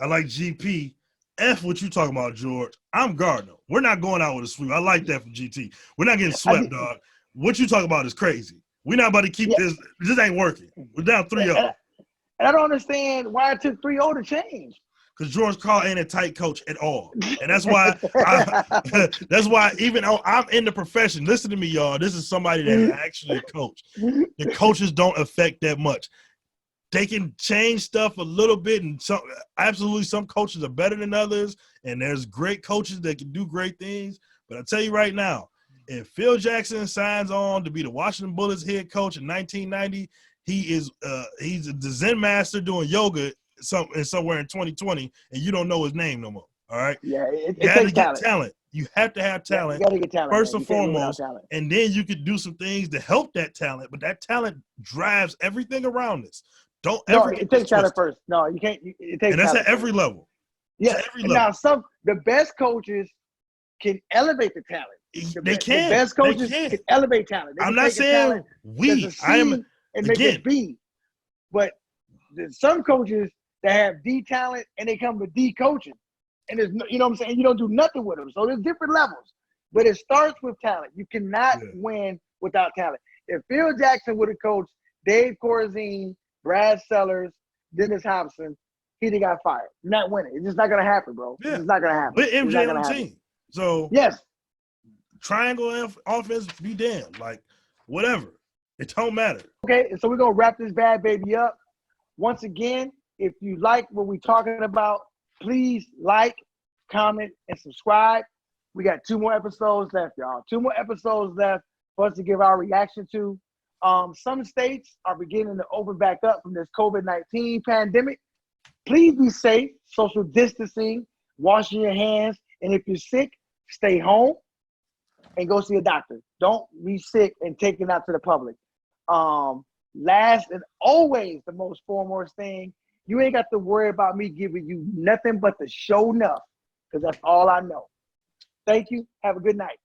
like GP. F what you talking about, George. I'm Gardner. We're not going out with a sweep. I like that from GT. We're not getting swept, dog. What you talking about is crazy. We're not about to keep this. This ain't working. We're down 3-0. And I don't understand why it took 3-0 to change. Because George Karl ain't a tight coach at all. And that's why even though I'm in the profession, listen to me, y'all. This is somebody that's actually a coach. The coaches don't affect that much. They can change stuff a little bit, and some coaches are better than others, and there's great coaches that can do great things. But I'll tell you right now, if Phil Jackson signs on to be the Washington Bullets head coach in 1990, he's the Zen master doing yoga somewhere in 2020, and you don't know his name no more. All right. Yeah, it you have takes to get talent. You have to have talent. You got to get talent first and foremost, and then you could do some things to help that talent. But that talent drives everything around this. It takes talent first. No, you can't. It takes. And that's at every level. Yeah. Now, the best coaches can elevate the talent. They can. The best coaches can elevate talent. I'm not saying we. I am and make it B. But there's some coaches that have D talent and they come with D coaching, and there's you know what I'm saying. You don't do nothing with them. So there's different levels, but it starts with talent. You cannot win without talent. If Phil Jackson would have coached Dave Corzine, Brad Sellers, Dennis Hobson, he'd have got fired. You're not winning. It's just not gonna happen, bro. Yeah. It's not gonna happen. But MJ on the team. So yes, triangle offense, be damned. Like whatever, it don't matter. Okay, so we're gonna wrap this bad baby up. Once again, if you like what we're talking about, please like, comment, and subscribe. We got 2 more episodes left, y'all. 2 more episodes left for us to give our reaction to. Some states are beginning to open back up from this COVID-19 pandemic. Please be safe, social distancing, washing your hands, and if you're sick, stay home and go see a doctor. Don't be sick and take it out to the public. Last and always the most foremost thing, you ain't got to worry about me giving you nothing but the Sho Nuff, because that's all I know. Thank you. Have a good night.